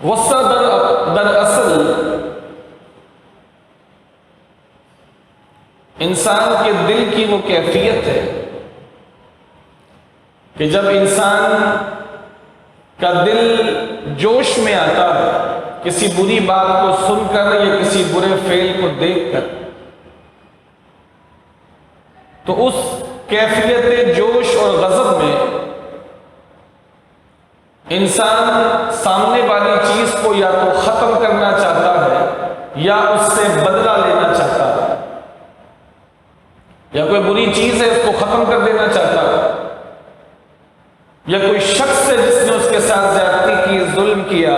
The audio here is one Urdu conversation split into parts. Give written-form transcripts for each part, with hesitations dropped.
غصہ دراصل انسان کے دل کی وہ کیفیت ہے کہ جب انسان کا دل جوش میں آتا ہے کسی بری بات کو سن کر یا کسی برے فعل کو دیکھ کر، تو اس کیفیت جوش اور غضب میں انسان سامنے والی چیز کو یا تو ختم کرنا چاہتا ہے یا اس سے بدلہ لینا چاہتا ہے، یا کوئی بری چیز ہے اس کو ختم کر دینا چاہتا ہے، یا کوئی شخص ہے جس نے اس کے ساتھ زیادتی کی، ظلم کیا،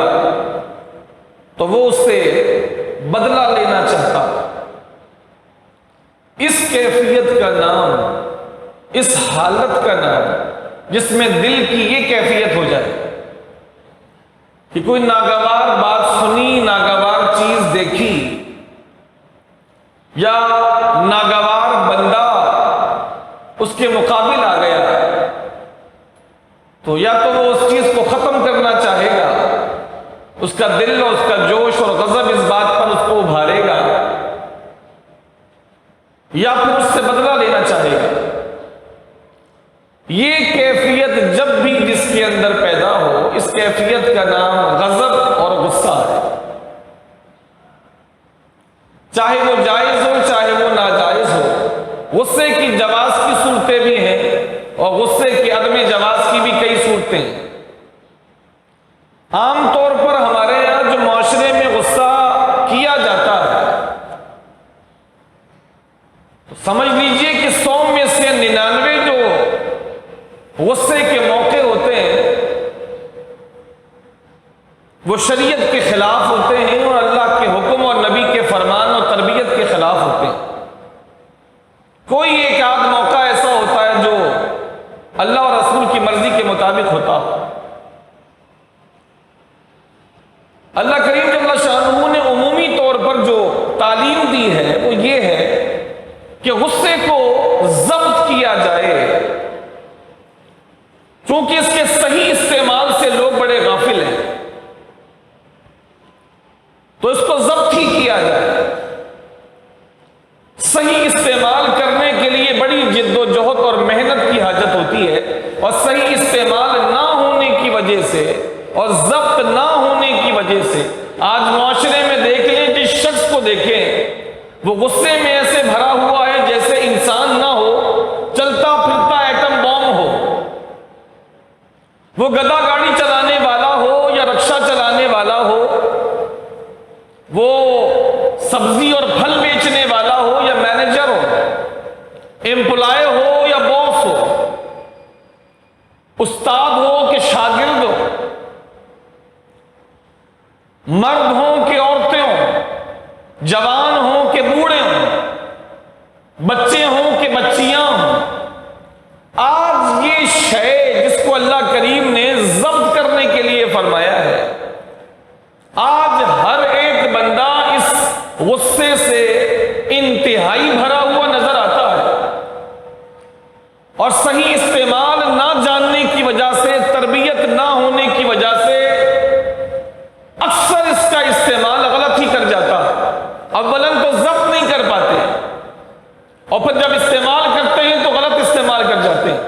تو وہ اس سے بدلہ لینا چاہتا ہے۔ اس کیفیت کا نام، اس حالت کا نام جس میں دل کی یہ کیفیت ہو جائے کہ کوئی ناگوار بات سنی، ناگوار چیز دیکھی، یا ناگوار بندہ اس کے مقابل آ گیا، تو یا تو وہ اس چیز کو ختم کرنا چاہے گا، اس کا دل اور اس کا جوش اور غضب اس بات پر اس کو ابھارے گا، یا پھر اس سے بدلہ لینا چاہے گا۔ یہ کیفیت جب بھی جس کے اندر پیدا ہو، اس کیفیت کا نام غضب اور غصہ ہے، چاہے وہ جائز ہو چاہے وہ ناجائز ہو۔ غصے کی جواز کی صورتیں بھی ہیں اور غصے کی عدم جواز کی بھی کئی صورتیں ہیں۔ عام طور پر ہمارے یہاں جو معاشرے میں غصہ کیا جاتا ہے، تو سمجھ لیجئے کہ 100 میں سے 99 جو غصے کے موقع ہوتے ہیں وہ شریعت کے خلاف ہوتے ہیں اور اللہ کے حکم اور نبی کے فرمان اور تربیت کے خلاف ہوتے ہیں۔ کوئی ایک آدھ موقع ایسا ہوتا ہے جو اللہ اور رسول کی مرضی کے مطابق ہوتا ہے۔ اللہ کریم جل شانہ نے عمومی طور پر جو تعلیم دی ہے وہ یہ ہے کہ غصے کو ضبط کیا جائے، چونکہ اس کے صحیح استعمال سے لوگ بڑے غافل ہیں، تو اس کو ضبط ہی کیا جائے۔ صحیح استعمال کرنے کے لیے بڑی جد و جہد اور محنت کی حاجت ہوتی ہے، اور صحیح استعمال نہ ہونے کی وجہ سے اور ضبط نہ ہونے کی وجہ سے آج معاشرے میں دیکھ لیں، جس شخص کو دیکھیں وہ غصے میں ایسے بھرا ہوا ہے جیسے انسان نہ ہو، چلتا پھرتا ایٹم بم ہو، وہ گدا گاڑی چلانے والا ہو یا رکشہ چلانے والا ہو، وہ سبزی اور پھل بیچنے والا ہو یا مینیجر ہو، امپلائی ہو یا باس ہو، استاد ہو کہ شاگرد ہو، مرد ہوں کہ عورتیں ہوں، جوان ہوں کہ بوڑھے ہوں، بچے ہوں کہ بچیاں ہوں، آج یہ شے جس کو اللہ کریم نے ضبط کرنے کے لیے فرمایا ہے، آج ہر ایک بندہ اس غصے سے انتہائی بھرا ہوا نظر آتا ہے، اور صحیح استعمال نہ جاننے کی وجہ سے، تربیت نہ ہونے کی وجہ سے اکثر اس کا استعمال غلط ہی کر جاتا ہے۔ اولاً تو ضبط نہیں کر پاتے، اور پھر جب استعمال کرتے ہیں تو غلط استعمال کر جاتے ہیں۔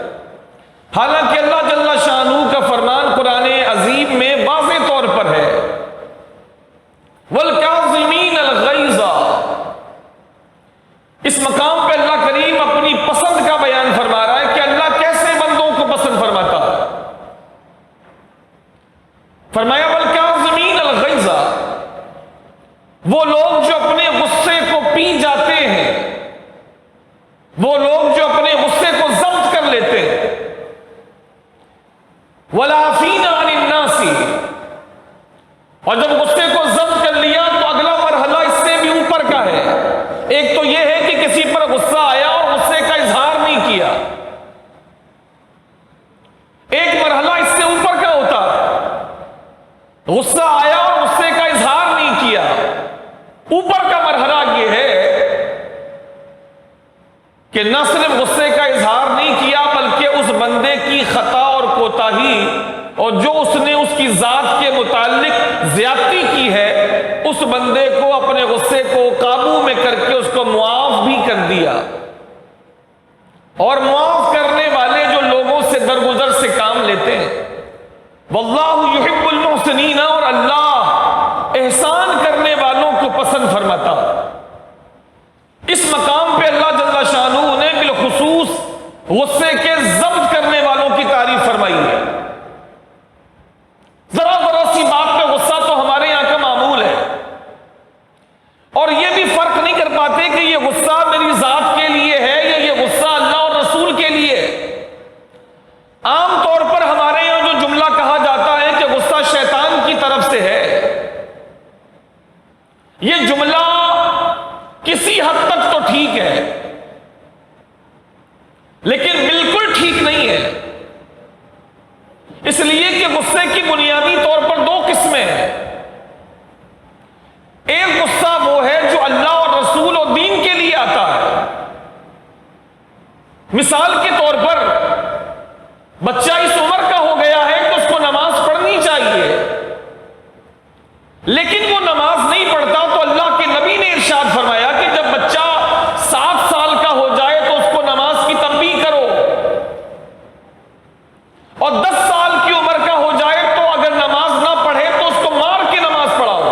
حالانکہ اللہ جل شانہ کا فرمان قرآن عظیم میں واضح طور پر ہے، وَالْكَاظِمِينَ الْغَيْظَ۔ اس مقام پہ اللہ کریم اپنی پسند کا بیان فرما رہا ہے کہ اللہ کیسے بندوں کو پسند فرماتا ہے۔ فرمایا وَالْكَاظِمِينَ الْغَيْظَ، وہ لوگ جو اپنے غصے کو پی جاتے ہیں، وہ لوگ جو اپنے غصے کو ضبط کر لیتے ہیں، وَالْعَافِينَ عَنِ النَّاسِ، اور جب غصے کو ضبط کر لیا تو اگلا مرحلہ اس سے بھی اوپر کا ہے۔ ایک تو یہ ہے کہ کسی پر غصہ آیا اور غصے کا اظہار نہیں کیا، ایک مرحلہ اس سے اوپر کا ہوتا ہے، غصہ آیا اور غصے کا اظہار نہیں کیا۔ اوپر کا مرحلہ یہ ہے کہ نہ صرف غصے کا اظہار نہیں کیا بلکہ اس بندے کی خطا اور کوتاہی اور جو اس نے اس کی ذات کے متعلق زیادتی کی ہے، اس بندے کو اپنے غصے کو قابو میں کر کے اس کو معاف بھی کر دیا۔ اور معاف کرنے والے جو لوگوں سے درگزر سے کام لیتے ہیں، واللہ یحب المحسنین، اور اللہ احسان کرنے والوں کو پسند فرماتا۔ اس مقام پہ اللہ جل شانہ نے بالخصوص غصے کے ضبط کرنے والوں کی تعریف فرمائی ہے۔ ذرا سی بات پہ غصہ تو ہمارے یہاں کا معمول ہے، اور یہ بھی فرق نہیں کر پاتے کہ یہ غصہ میری ذات کے لیے ہے یا یہ غصہ اللہ اور رسول کے لیے۔ عام طور پر ہمارے یہاں جو جملہ کہا جاتا ہے کہ غصہ شیطان کی طرف سے ہے، یہ جملہ کسی حد تک تو ٹھیک ہے، لیکن بالکل ٹھیک نہیں ہے، اس لیے کہ غصے کی بنیادی طور پر دو قسمیں ہیں۔ ایک غصہ وہ ہے جو اللہ اور رسول اور دین کے لیے آتا ہے۔ مثال کے طور پر بچہ اس عمر کا ہو گیا ہے کہ اس کو نماز پڑھنی چاہیے، لیکن وہ نماز نہیں پڑھتا، تو اللہ کے نبی نے ارشاد فرمایا کہ جب بچہ 7 سال کا ہو جائے تو اس کو نماز کی تنبیہ کرو، اور 10 سال کی عمر کا ہو جائے تو اگر نماز نہ پڑھے تو اس کو مار کے نماز پڑھاؤ۔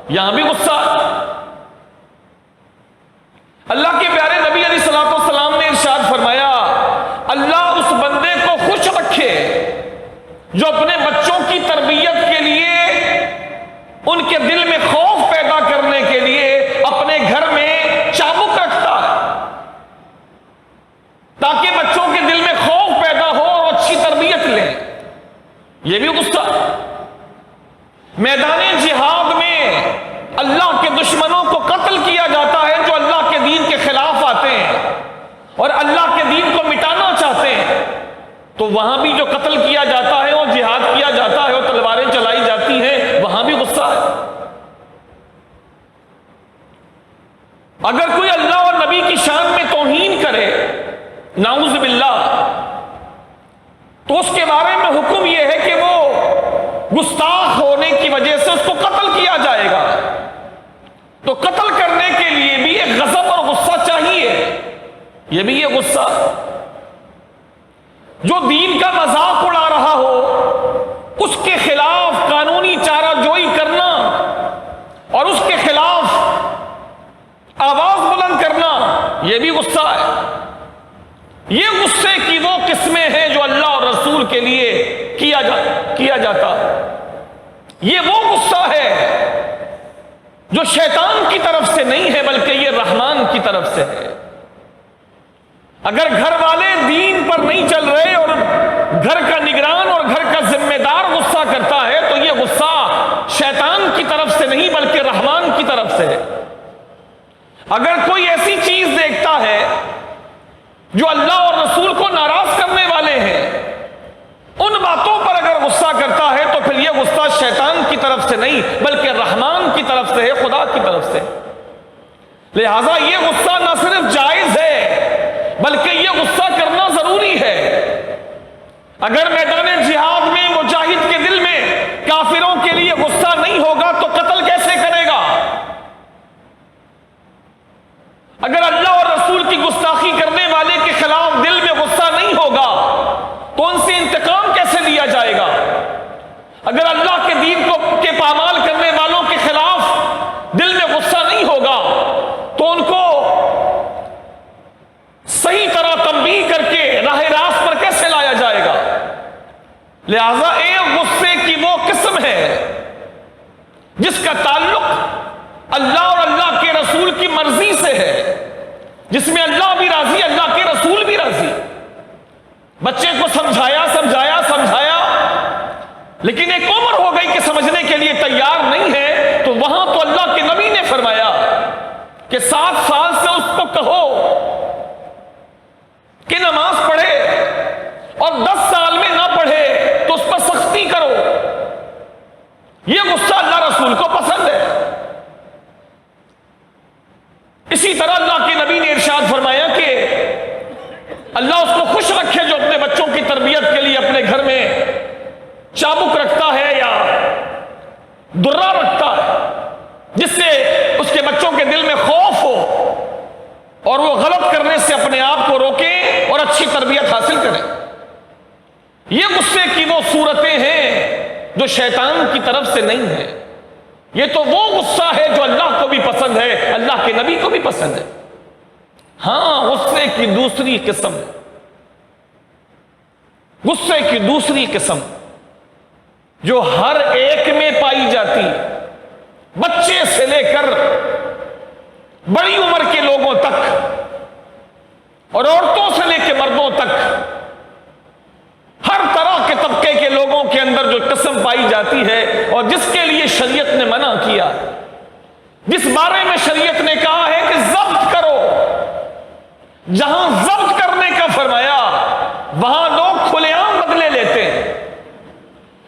یہاں بھی غصہ۔ اللہ کے پیارے نبی علیہ الصلوۃ والسلام نے ارشاد فرمایا، اللہ اس بندے کو خوش رکھے جو اپنے بچوں کی تربیت کے لیے، ان کے دل میں خوف پیدا کرنے کے لیے اپنے گھر میں چابک رکھتا ہے، تاکہ بچوں کے دل میں خوف پیدا ہو اور اچھی تربیت لیں۔ یہ بھی غصہ۔ میدان جہاد میں اللہ کے دشمنوں کو قتل کیا جاتا ہے جو اللہ کے دین کے خلاف آتے ہیں اور اللہ کے دین کو مٹانا چاہتے ہیں، تو وہاں بھی جو قتل کیا جاتا ہے اور جہاد کیا جاتا ہے اور تلواریں چلائی جاتی ہیں، وہاں بھی غصہ ہے۔ اگر کوئی اللہ اور نبی کی شان میں توہین کرے، نعوذ باللہ، تو اس کے بارے میں حکم یہ ہے کہ وہ گستاخ ہونے کی وجہ سے اس کو قتل کیا جائے گا۔ تو قتل کرنے کے لیے بھی ایک غضب اور غصہ چاہیے۔ یہ بھی یہ غصہ جو دین کا مذاق اڑا رہا ہو، اس کے خلاف قانونی چارہ جوئی کرنا اور اس کے خلاف آواز بلند کرنا، یہ بھی غصہ ہے۔ یہ غصے کی وہ قسمیں ہیں جو اللہ اور رسول کے لیے کیا جاتا۔ یہ وہ غصہ ہے جو شیطان کی طرف سے نہیں ہے، بلکہ یہ رحمان کی طرف سے ہے۔ اگر گھر والے دین پر نہیں چل رہے اور گھر کا نگران اور گھر کا ذمہ دار غصہ کرتا ہے، تو یہ غصہ شیطان کی طرف سے نہیں بلکہ رحمان کی طرف سے ہے۔ اگر کوئی ایسی چیز دیکھتا ہے جو اللہ اور رسول کو ناراض کرنے والے ہیں، ان باتوں پر اگر غصہ کرتا ہے، تو پھر یہ غصہ شیطان کی طرف سے نہیں بلکہ رحمان کی طرف سے ہے، خدا کی طرف سے۔ لہذا یہ غصہ نہ صرف جائز ہے بلکہ یہ غصہ کرنا ضروری ہے۔ اگر میدان جہاد میں مجاہد کے دل میں کافروں کے لیے غصہ نہیں ہوگا تو قتل کیسے کرے گا؟ اگر اللہ اور رسول کی گستاخی کرنے والے کے خلاف دل میں غصہ نہیں ہوگا تو ان سے انتقام کیسے لیا جائے گا؟ اگر اللہ کے دین کے پامال کرنے والوں کے خلاف دل میں غصہ نہیں ہوگا تو ان کو صحیح طرح تنبیہ کر کے راہ راست پر کیسے لایا جائے گا؟ لہذا ایک غصے کی وہ قسم ہے جس کا تعلق اللہ اور اللہ کے رسول کی مرضی سے ہے، جس میں اللہ بھی راضی، اللہ کے رسول بھی راضی۔ بچے کو سمجھایا لیکن ایک عمر ہو گئی کہ سمجھنے کے لیے تیار نہیں ہے، تو وہاں تو اللہ کے نبی نے فرمایا کہ 7 سال سے اس کو کہو کہ نماز پڑھے، اور 10 سال میں نہ پڑھے تو اس پر سختی کرو۔ یہ غصہ اللہ رسول کو پسند ہے۔ اسی طرح اللہ کے نبی نے ارشاد فرمایا کہ اللہ اس کو خوش رکھے جو اپنے بچوں کی تربیت کے لیے اپنے گھر میں چابک رکھتا ہے درہ رکھتا ہے جس سے اس کے بچوں کے دل میں خوف ہو اور وہ غلط کرنے سے اپنے آپ کو روکے اور اچھی تربیت حاصل کریں. یہ غصے کی وہ صورتیں ہیں جو شیطان کی طرف سے نہیں ہیں. یہ تو وہ غصہ ہے جو اللہ کو بھی پسند ہے, اللہ کے نبی کو بھی پسند ہے. ہاں, غصے کی دوسری قسم, غصے کی دوسری قسم جو ہر ایک میں پائی جاتی, بچے سے لے کر بڑی عمر کے لوگوں تک اور عورتوں سے لے کے مردوں تک, ہر طرح کے طبقے کے لوگوں کے اندر جو قسم پائی جاتی ہے اور جس کے لیے شریعت نے منع کیا, جس بارے میں شریعت نے کہا ہے کہ ضبط کرو, جہاں ضبط کرنے کا فرمایا وہاں لوگ کھلے عام بدلے لیتے ہیں,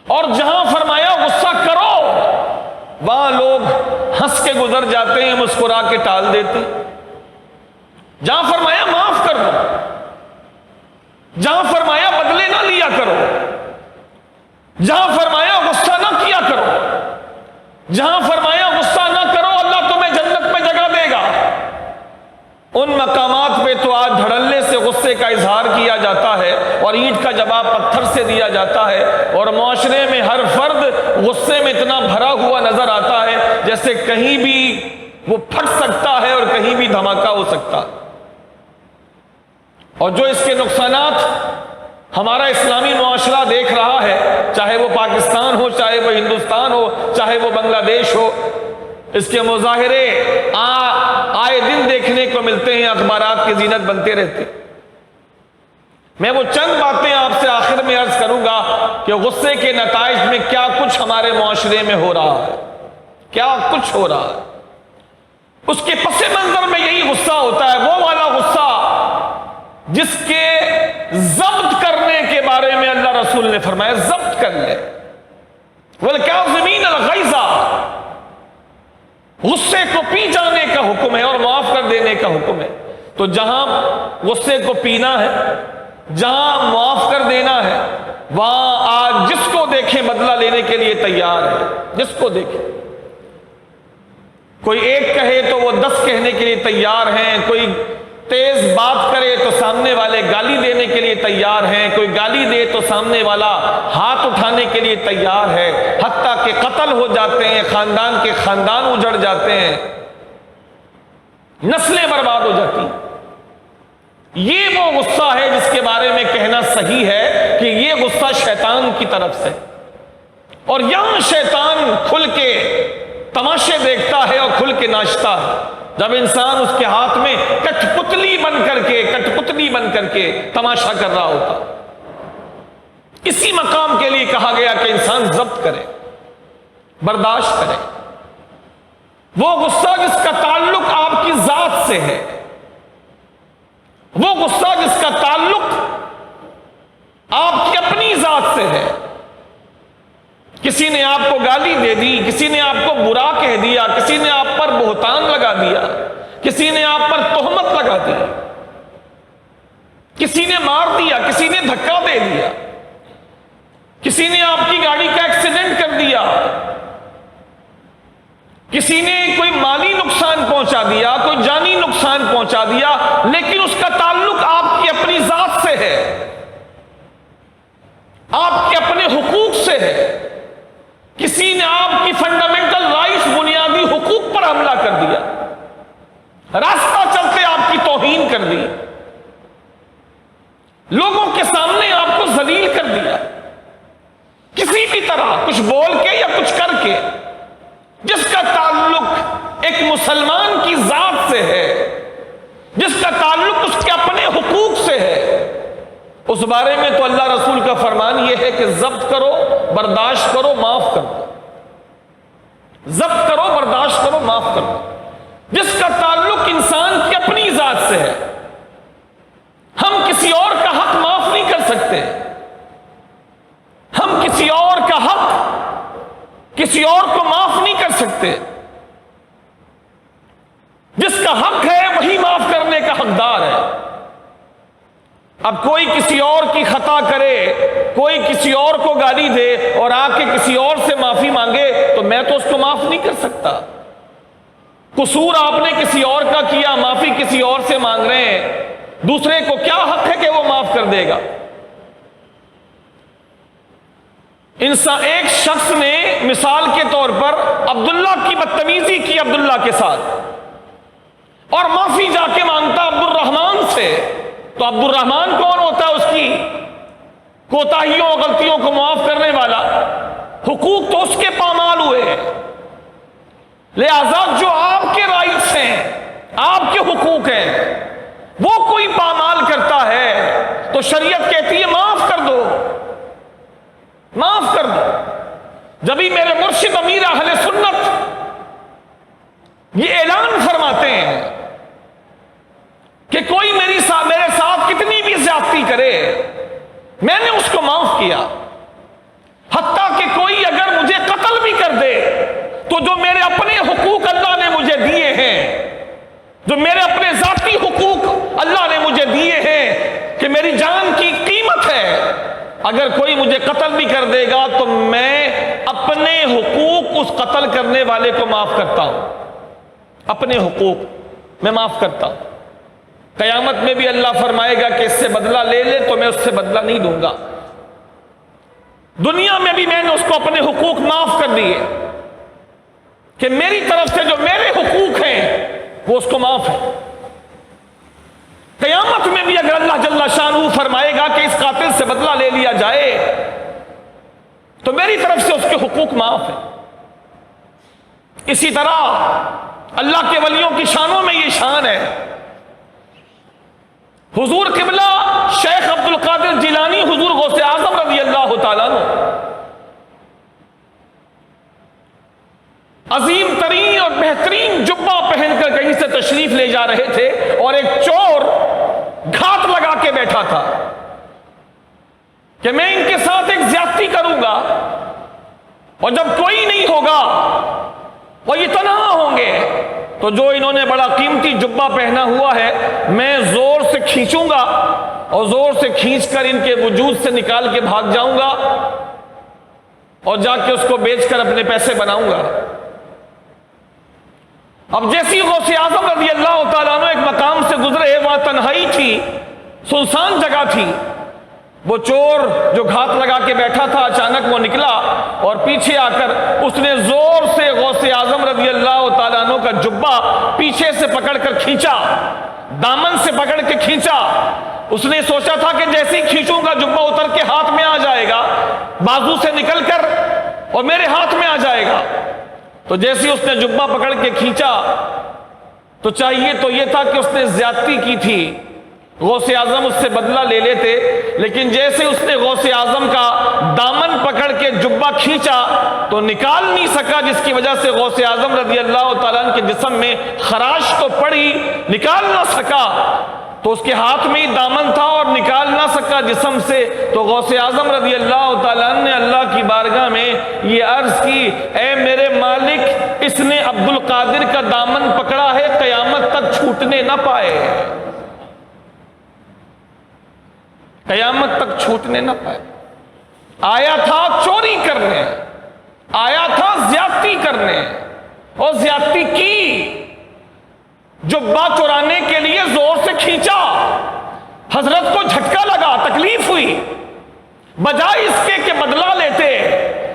اور جہاں فرمایا غصہ کرو وہاں لوگ ہنس کے گزر جاتے ہیں, مسکرا کے ٹال دیتے ہیں. جہاں فرمایا معاف کر دو, جہاں فرمایا بدلے نہ لیا کرو, جہاں فرمایا غصہ نہ کیا کرو, جہاں فرمایا غصہ نہ کرو اللہ تمہیں جنت میں جگہ دے گا, ان مقامات پہ تو آج دھڑلے سے غصے کا اظہار کیا جاتا ہے اور اینٹ کا جواب پتھر سے دیا جاتا ہے, اور معاشرے میں ہر فرد غصے میں اتنا بھرا ہوا نظر آتا ہے جیسے کہیں بھی وہ پھٹ سکتا ہے اور کہیں بھی دھماکہ ہو سکتا. اور جو اس کے نقصانات ہمارا اسلامی معاشرہ دیکھ رہا ہے, چاہے وہ پاکستان ہو, چاہے وہ ہندوستان ہو, چاہے وہ بنگلہ دیش ہو, اس کے مظاہرے آئے دن دیکھنے کو ملتے ہیں, اخبارات کی زینت بنتے رہتے. میں وہ چند باتیں آپ سے آخر میں عرض کروں گا کہ غصے کے نتائج میں کیا کچھ ہمارے معاشرے میں ہو رہا ہے, کیا کچھ ہو رہا ہے. اس کے پس منظر میں یہی غصہ ہوتا ہے, وہ والا غصہ جس کے ضبط کرنے کے بارے میں اللہ رسول نے فرمایا ضبط کر لے. وَالْكَاظِمِينَ الْغَيْظَ, غصے کو پی جانے کا حکم ہے اور معاف کر دینے کا حکم ہے. تو جہاں غصے کو پینا ہے, جہاں معاف کر دینا ہے, وہاں آج جس کو دیکھیں بدلہ لینے کے لیے تیار ہے. جس کو دیکھیں, کوئی ایک کہے تو وہ 10 کہنے کے لیے تیار ہیں, کوئی تیز بات کرے تو سامنے والے گالی دینے کے لیے تیار ہیں, کوئی گالی دے تو سامنے والا ہاتھ اٹھانے کے لیے تیار ہے, حتیٰ کہ قتل ہو جاتے ہیں, خاندان کے خاندان اجڑ جاتے ہیں, نسلیں برباد ہو جاتی ہیں. یہ وہ غصہ ہے جس کے بارے میں کہنا صحیح ہے کہ یہ غصہ شیطان کی طرف سے, اور یہاں شیطان کھل کے تماشے دیکھتا ہے اور کھل کے ناچتا ہے. جب انسان اس کے ہاتھ میں کٹ پتلی بن کر کے تماشا کر رہا ہوتا, اسی مقام کے لیے کہا گیا کہ انسان ضبط کرے, برداشت کرے. وہ غصہ جس کا تعلق آپ کی ذات سے ہے, وہ غصہ جس کا تعلق آپ کی اپنی ذات سے ہے. کسی نے آپ کو گالی دے دی, کسی نے آپ کو برا کہہ دیا, کسی نے آپ پر بہتان لگا دیا, کسی نے آپ پر تہمت لگا دی, کسی نے مار دیا, کسی نے دھکا دے دیا, کسی نے آپ کی گاڑی کا ایکسیڈنٹ کر دیا, کسی نے کوئی مالی نقصان پہنچا دیا, کوئی جانی نقصان پہنچا دیا, لیکن اس کا تعلق آپ کی اپنی ذات سے ہے, آپ کے اپنے حقوق سے ہے. کسی نے آپ کی فنڈامنٹل رائٹس, بنیادی حقوق پر حملہ کر دیا, راستہ چلتے آپ کی توہین کر دی, لوگوں کے سامنے آپ کو ذلیل کر دیا, کسی بھی طرح کچھ بول کے یا کچھ کر کے, جس کا تعلق ایک مسلمان کی ذات سے ہے, جس کا تعلق اس کے اپنے حقوق سے ہے, اس بارے میں تو اللہ رسول کا فرمان یہ ہے کہ ضبط کرو, برداشت کرو, معاف کرو. ضبط کرو, برداشت کرو, معاف کرو. جس کا تعلق انسان کی اپنی ذات سے ہے. ہم کسی اور کا حق معاف نہیں کر سکتے, ہم کسی اور کا حق کسی اور کو معاف نہیں کر سکتے. جس کا حق ہے وہی معاف کرنے کا حقدار ہے. اب کوئی کسی اور کی خطا کرے، کوئی کسی اور کو گالی دے اور آ کے کسی اور سے معافی مانگے تو میں تو اس کو معاف نہیں کر سکتا۔ قصور آپ نے کسی اور کا کیا، معافی کسی اور سے مانگ رہے ہیں، دوسرے کو کیا حق ہے کہ وہ معاف کر دے گا؟ انسان، ایک شخص نے مثال کے طور پر عبداللہ کی بدتمیزی کی عبداللہ کے ساتھ اور معافی جا کے مانگتا عبد الرحمن سے، تو عبد الرحمن کون ہوتا ہے؟ اس کی کوتاہیوں اور غلطیوں کو معاف کرنے والا۔ حقوق تو اس کے پامال ہوئے، لہذا جو آپ کے رائٹس ہیں، آپ کے حقوق ہیں، وہ کوئی پامال کرتا ہے تو شریعت کہتی ہے معاف کر دو، معاف کر دو۔ جبھی میرے مرشد امیر اہل سنت یہ اعلان فرماتے ہیں کہ کوئی میرے ساتھ کتنی بھی زیادتی کرے میں نے اس کو معاف کیا، حتیٰ کہ کوئی اگر مجھے قتل بھی کر دے تو جو میرے اپنے حقوق اللہ نے مجھے دیے ہیں، جو میرے اپنے ذاتی حقوق اللہ نے مجھے دیے ہیں کہ میری جان کی قیمت ہے، اگر کوئی مجھے قتل بھی کر دے گا تو میں اپنے حقوق اس قتل کرنے والے کو معاف کرتا ہوں، اپنے حقوق میں معاف کرتا ہوں۔ قیامت میں بھی اللہ فرمائے گا کہ اس سے بدلہ لے لے تو میں اس سے بدلہ نہیں دوں گا۔ دنیا میں بھی میں نے اس کو اپنے حقوق معاف کر دیے کہ میری طرف سے جو میرے حقوق ہیں وہ اس کو معاف ہے۔ قیامت میں بھی اگر اللہ جل شانہ فرمائے گا کہ اس قاتل سے بدلہ لے لیا جائے تو میری طرف سے اس کے حقوق معاف ہیں۔ اسی طرح اللہ کے ولیوں کی شانوں میں یہ شان ہے۔ حضور قبلہ شیخ عبد القادر جیلانی حضور غوث اعظم رضی اللہ تعالیٰ عنہ عظیم ترین اور بہترین جبہ پہن کر کہیں سے تشریف لے جا رہے تھے اور ایک چور گھات لگا کے بیٹھا تھا کہ میں ان کے ساتھ ایک زیادتی کروں گا اور جب کوئی نہیں ہوگا اور یہ تنہا ہوں گے تو جو انہوں نے بڑا قیمتی جبہ پہنا ہوا ہے میں زور سے کھینچوں گا اور زور سے کھینچ کر ان کے وجود سے نکال کے بھاگ جاؤں گا اور جا کے اس کو بیچ کر اپنے پیسے بناؤں گا۔ اب جیسی غوث اعظم رضی اللہ تعالیٰ عنہ ایک مقام سے گزرے، وہاں تنہائی تھی، سنسان جگہ تھی، وہ چور جو گھات لگا کے بیٹھا تھا اچانک وہ نکلا اور پیچھے آ کر اس نے زور سے غوث اعظم رضی اللہ تعالیٰ عنہ کا جبہ پیچھے سے پکڑ کر کھینچا، دامن سے پکڑ کے کھینچا۔ اس نے سوچا تھا کہ جیسے ہی کھینچوں گا جبہ اتر کے ہاتھ میں آ جائے گا، بازو سے نکل کر اور میرے ہاتھ میں آ جائے گا۔ تو جیسے اس نے جبہ پکڑ کے کھینچا تو چاہیے تو یہ تھا کہ اس نے زیادتی کی تھی، غوث اعظم اس سے بدلہ لے لیتے، لیکن جیسے اس نے غوث اعظم کا دامن پکڑ کے جبہ کھینچا تو نکال نہیں سکا، جس کی وجہ سے غوث اعظم رضی اللہ تعالیٰ عنہ کے جسم میں خراش تو پڑی، نکال نہ سکا۔ تو اس کے ہاتھ میں ہی دامن تھا اور نکال نہ سکا جسم سے، تو غوث اعظم رضی اللہ تعالیٰ عنہ نے اللہ کی بارگاہ میں یہ عرض کی، اے میرے مالک، اس نے عبد القادر کا دامن پکڑا ہے، قیامت تک چھوٹنے نہ پائے، قیامت تک چھوٹنے نہ پائے۔ آیا تھا چوری کرنے، آیا تھا زیادتی کرنے اور زیادتی کی، جبہ چرانے کے لیے زور سے کھینچا، حضرت کو جھٹکا لگا، تکلیف ہوئی، بجائے اس کے کہ بدلہ لیتے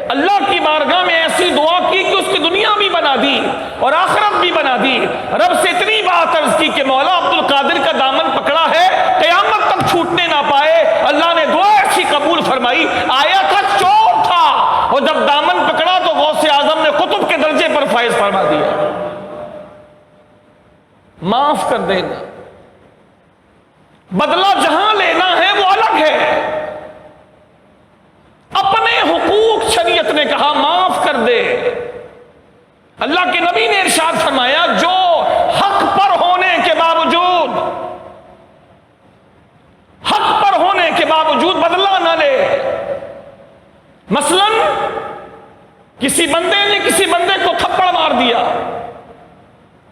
اللہ کی بارگاہ میں ایسی دعا کی کہ اس کی دنیا بھی بنا دی اور آخرت بھی بنا دی، رب سے اتنی بات عرض کی کہ مولا عبد القادر کا دامن پکڑا ہے، قیامت تک چھوٹنے نہ پائے۔ اللہ نے دعا ایسی قبول فرمائی، آیا تھا چور تھا اور جب دامن پکڑا تو غوث اعظم نے قطب کے درجے پر فائز فرما دیا۔ معاف کر دینا، بدلہ جہاں لینا ہے وہ الگ ہے، اپنے حقوق شریعت نے کہا معاف کر دے۔ اللہ کے نبی نے ارشاد فرمایا، جو حق پر ہونے کے باوجود، حق پر ہونے کے باوجود بدلہ نہ لے۔ مثلا کسی بندے نے کسی بندے کو تھپڑ مار دیا،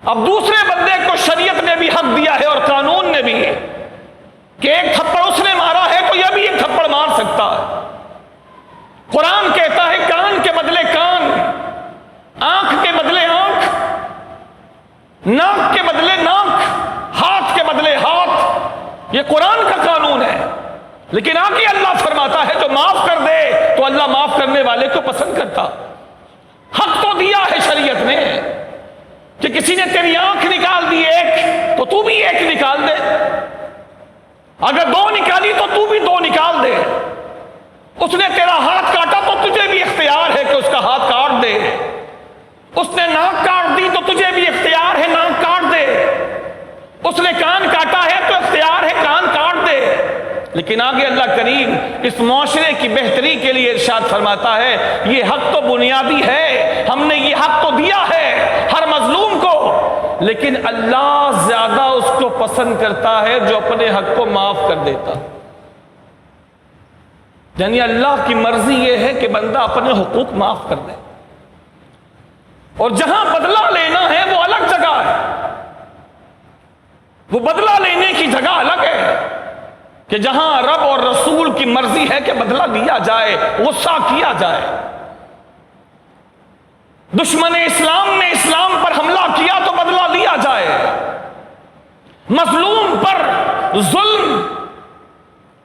اب دوسرے بندے کو شریعت نے بھی حق دیا ہے اور قانون نے بھی کہ ایک تھپڑ اس نے سکتا ہے۔ قرآن کہتا ہے کان کے بدلے کان، آنکھ کے بدلے آنکھ، ناک کے بدلے ناک، ہاتھ کے بدلے ہاتھ، یہ قرآن کا قانون ہے۔ لیکن آگے اللہ فرماتا ہے جو معاف کر دے تو اللہ معاف کرنے والے کو پسند کرتا۔ حق تو دیا ہے شریعت نے کہ کسی نے تیری آنکھ نکال دی ایک تو تو بھی ایک نکال دے، اگر دو نکالی تو تو بھی دو نکال دے۔ اس نے تیرا ہاتھ کاٹا تو تجھے بھی اختیار ہے کہ اس کا ہاتھ کاٹ دے، اس نے ناک کاٹ دی تو تجھے بھی اختیار ہے ناک کاٹ دے، اس نے کان کاٹا ہے تو اختیار ہے کان کاٹ دے۔ لیکن آگے اللہ کریم اس معاشرے کی بہتری کے لیے ارشاد فرماتا ہے یہ حق تو بنیادی ہے، ہم نے یہ حق تو دیا ہے ہر مظلوم کو، لیکن اللہ زیادہ اس کو پسند کرتا ہے جو اپنے حق کو معاف کر دیتا۔ یعنی اللہ کی مرضی یہ ہے کہ بندہ اپنے حقوق معاف کر دے، اور جہاں بدلہ لینا ہے وہ الگ جگہ ہے، وہ بدلہ لینے کی جگہ الگ ہے کہ جہاں رب اور رسول کی مرضی ہے کہ بدلہ لیا جائے، غصہ کیا جائے۔ دشمن اسلام نے اسلام پر حملہ کیا تو بدلہ لیا جائے، مظلوم پر ظلم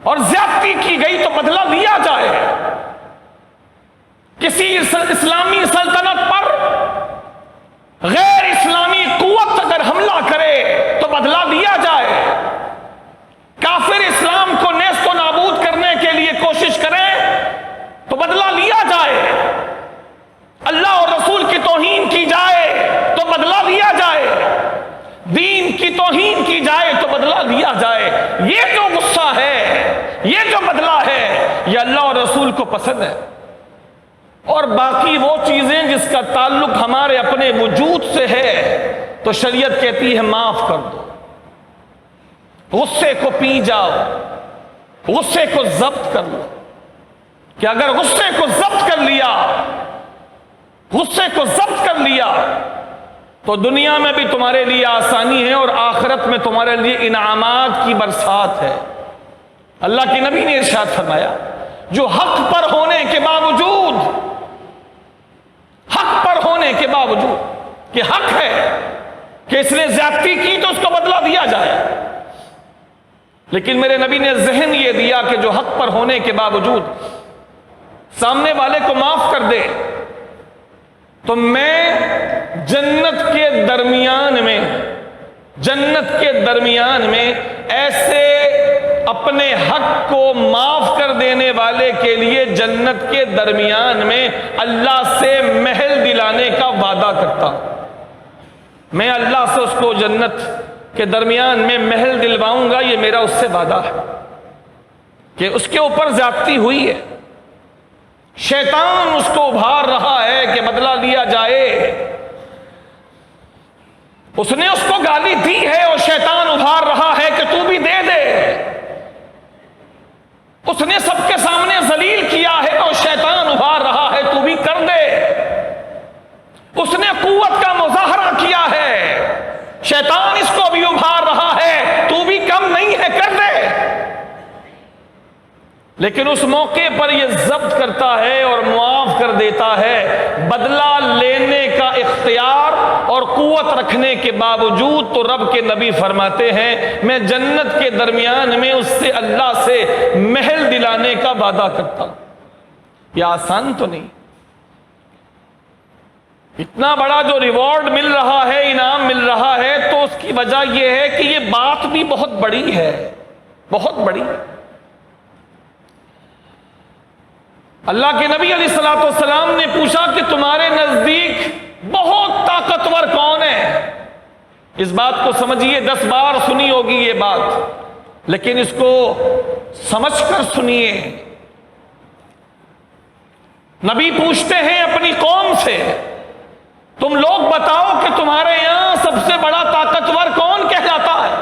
اور زیادتی کی گئی تو بدلہ لیا جائے، کسی اسلامی سلطنت پر غیر اسلامی قوت اگر حملہ کرے تو بدلہ لیا جائے، کافر اسلام کو نیست و نابود کرنے کے لیے کوشش کرے تو بدلہ لیا جائے، اللہ اور رسول کی توہین کی جائے تو بدلہ لیا جائے، دین کی توہین کی جائے تو بدلہ لیا جائے۔ یہ جو غصہ ہے، یہ جو بدلہ ہے، یہ اللہ اور رسول کو پسند ہے۔ اور باقی وہ چیزیں جس کا تعلق ہمارے اپنے وجود سے ہے تو شریعت کہتی ہے معاف کر دو، غصے کو پی جاؤ، غصے کو ضبط کر لو، کہ اگر غصے کو ضبط کر لیا، غصے کو ضبط کر لیا تو دنیا میں بھی تمہارے لیے آسانی ہے اور آخرت میں تمہارے لیے انعامات کی برسات ہے۔ اللہ کے نبی نے ارشاد فرمایا جو حق پر ہونے کے باوجود، حق پر ہونے کے باوجود کہ حق ہے کہ اس نے زیادتی کی تو اس کو بدلہ دیا جائے، لیکن میرے نبی نے ذہن یہ دیا کہ جو حق پر ہونے کے باوجود سامنے والے کو معاف کر دے تو میں جنت کے درمیان میں ایسے اپنے حق کو معاف کر دینے والے کے لیے جنت کے درمیان میں اللہ سے محل دلانے کا وعدہ کرتا ہوں۔ میں اللہ سے اس کو جنت کے درمیان میں محل دلواؤں گا، یہ میرا اس سے وعدہ ہے کہ اس کے اوپر زیادتی ہوئی ہے، شیطان اس کو ابھار رہا ہے کہ بدلہ لیا جائے، اس نے اس کو گالی دی ہے اور شیطان ابھار رہا ہے کہ تو بھی دے دے، اس نے سب کے سامنے ذلیل کیا ہے اور شیطان ابھار رہا ہے تو بھی کر دے، اس نے قوت کا مظاہرہ کیا ہے، شیطان اس کو بھی ابھار رہا ہے تو بھی کم نہیں ہے، کر دے۔ لیکن اس موقع پر یہ ضبط کرتا ہے اور معاف کر دیتا ہے، بدلہ لینے کا اختیار اور قوت رکھنے کے باوجود تو رب کے نبی فرماتے ہیں میں جنت کے درمیان میں اس سے اللہ سے محل دلانے کا وعدہ کرتا ہوں۔ یہ آسان تو نہیں، اتنا بڑا جو ریوارڈ مل رہا ہے، انعام مل رہا ہے، تو اس کی وجہ یہ ہے کہ یہ بات بھی بہت بڑی ہے، بہت بڑی ہے۔ اللہ کے نبی علیہ الصلوۃ والسلام نے پوچھا کہ تمہارے نزدیک بہت طاقتور کون ہے؟ اس بات کو سمجھیے، 10 بار سنی ہوگی یہ بات، لیکن اس کو سمجھ کر سنیے۔ نبی پوچھتے ہیں اپنی قوم سے تم لوگ بتاؤ کہ تمہارے یہاں سب سے بڑا طاقتور کون کہلاتا ہے؟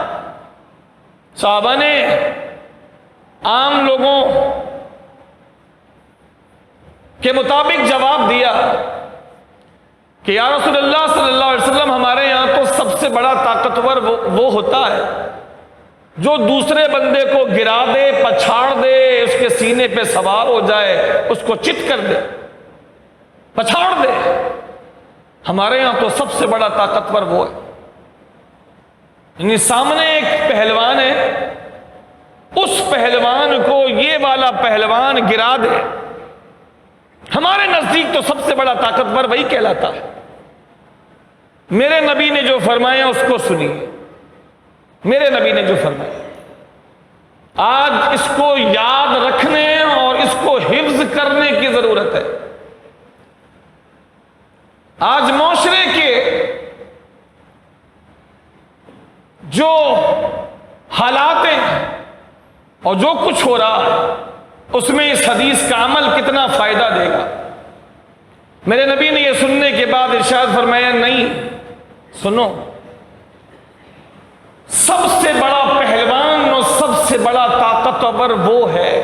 صحابہ نے عام لوگوں کے مطابق جواب دیا کہ یا رسول اللہ صلی اللہ علیہ وسلم ہمارے یہاں تو سب سے بڑا طاقتور وہ ہوتا ہے جو دوسرے بندے کو گرا دے، پچھاڑ دے، اس کے سینے پہ سوار ہو جائے، اس کو چت کر دے، پچھاڑ دے، ہمارے یہاں تو سب سے بڑا طاقتور وہ ہے۔ یعنی سامنے ایک پہلوان ہے، اس پہلوان کو یہ والا پہلوان گرا دے، ہمارے نزدیک تو سب سے بڑا طاقتور وہی کہلاتا ہے۔ میرے نبی نے جو فرمایا اس کو سنیے، میرے نبی نے جو فرمایا، آج اس کو یاد رکھنے اور اس کو حفظ کرنے کی ضرورت ہے۔ آج معاشرے کے جو حالات ہیں اور جو کچھ ہو رہا ہے، اس میں اس حدیث کا عمل کتنا فائدہ دے گا۔ میرے نبی نے یہ سننے کے بعد ارشاد فرمایا، نہیں سنو، سب سے بڑا پہلوان اور سب سے بڑا طاقتور وہ ہے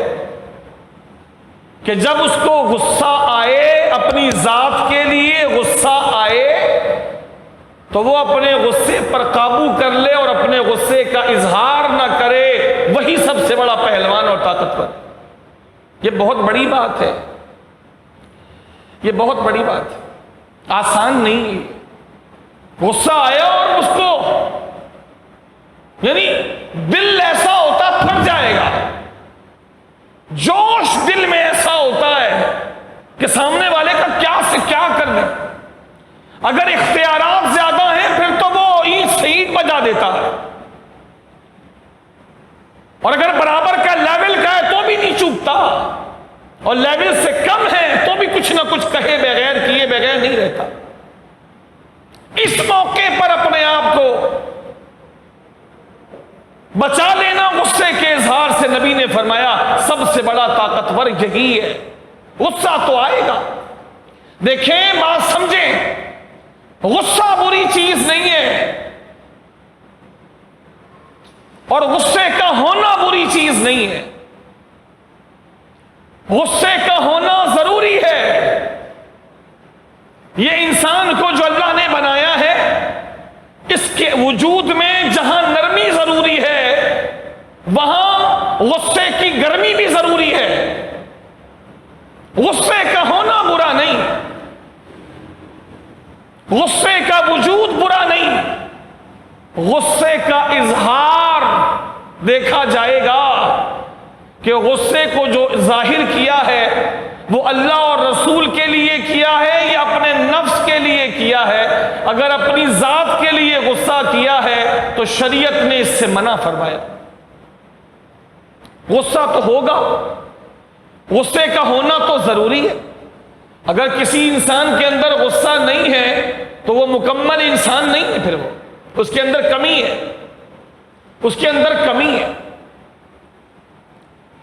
کہ جب اس کو غصہ آئے، اپنی ذات کے لیے غصہ آئے، تو وہ اپنے غصے پر قابو کر لے اور اپنے غصے کا اظہار نہ کرے، وہی سب سے بڑا پہلوان اور طاقتور۔ یہ بہت بڑی بات ہے، یہ بہت بڑی بات ہے، آسان نہیں ہے۔ غصہ آیا اور اس کو یعنی دل ایسا ہوتا پھٹ جائے گا، جوش دل میں ایسا ہوتا ہے کہ سامنے والے کا کیا سے کیا کر دیں۔ اگر اختیارات زیادہ ہیں پھر تو وہ اینٹ سے اینٹ بجا دیتا ہے، اور اگر برابر کا لیول کا ہے تو بھی نہیں چوکتا، اور لیول سے کم ہے تو بھی کچھ نہ کچھ کہے بغیر کیے بغیر نہیں رہتا۔ اس موقع پر اپنے آپ کو بچا لینا غصے کے اظہار سے، نبی نے فرمایا سب سے بڑا طاقتور یہی ہے۔ غصہ تو آئے گا، دیکھیں بات سمجھیں، غصہ بری چیز نہیں ہے، اور غصے کا ہونا بری چیز نہیں ہے، غصے کا ہونا ضروری ہے۔ یہ انسان کو جو اللہ نے بنایا ہے، اس کے وجود میں جہاں نرمی ضروری ہے وہاں غصے کی گرمی بھی ضروری ہے۔ غصے کا ہونا برا نہیں، غصے کا وجود برا نہیں، غصے کا اظہار دیکھا جائے گا کہ غصے کو جو ظاہر کیا ہے وہ اللہ اور رسول کے لیے کیا ہے یا اپنے نفس کے لیے کیا ہے۔ اگر اپنی ذات کے لیے غصہ کیا ہے تو شریعت نے اس سے منع فرمایا۔ غصہ تو ہوگا، غصے کا ہونا تو ضروری ہے۔ اگر کسی انسان کے اندر غصہ نہیں ہے تو وہ مکمل انسان نہیں ہے، پھر وہ اس کے اندر کمی ہے، اس کے اندر کمی ہے۔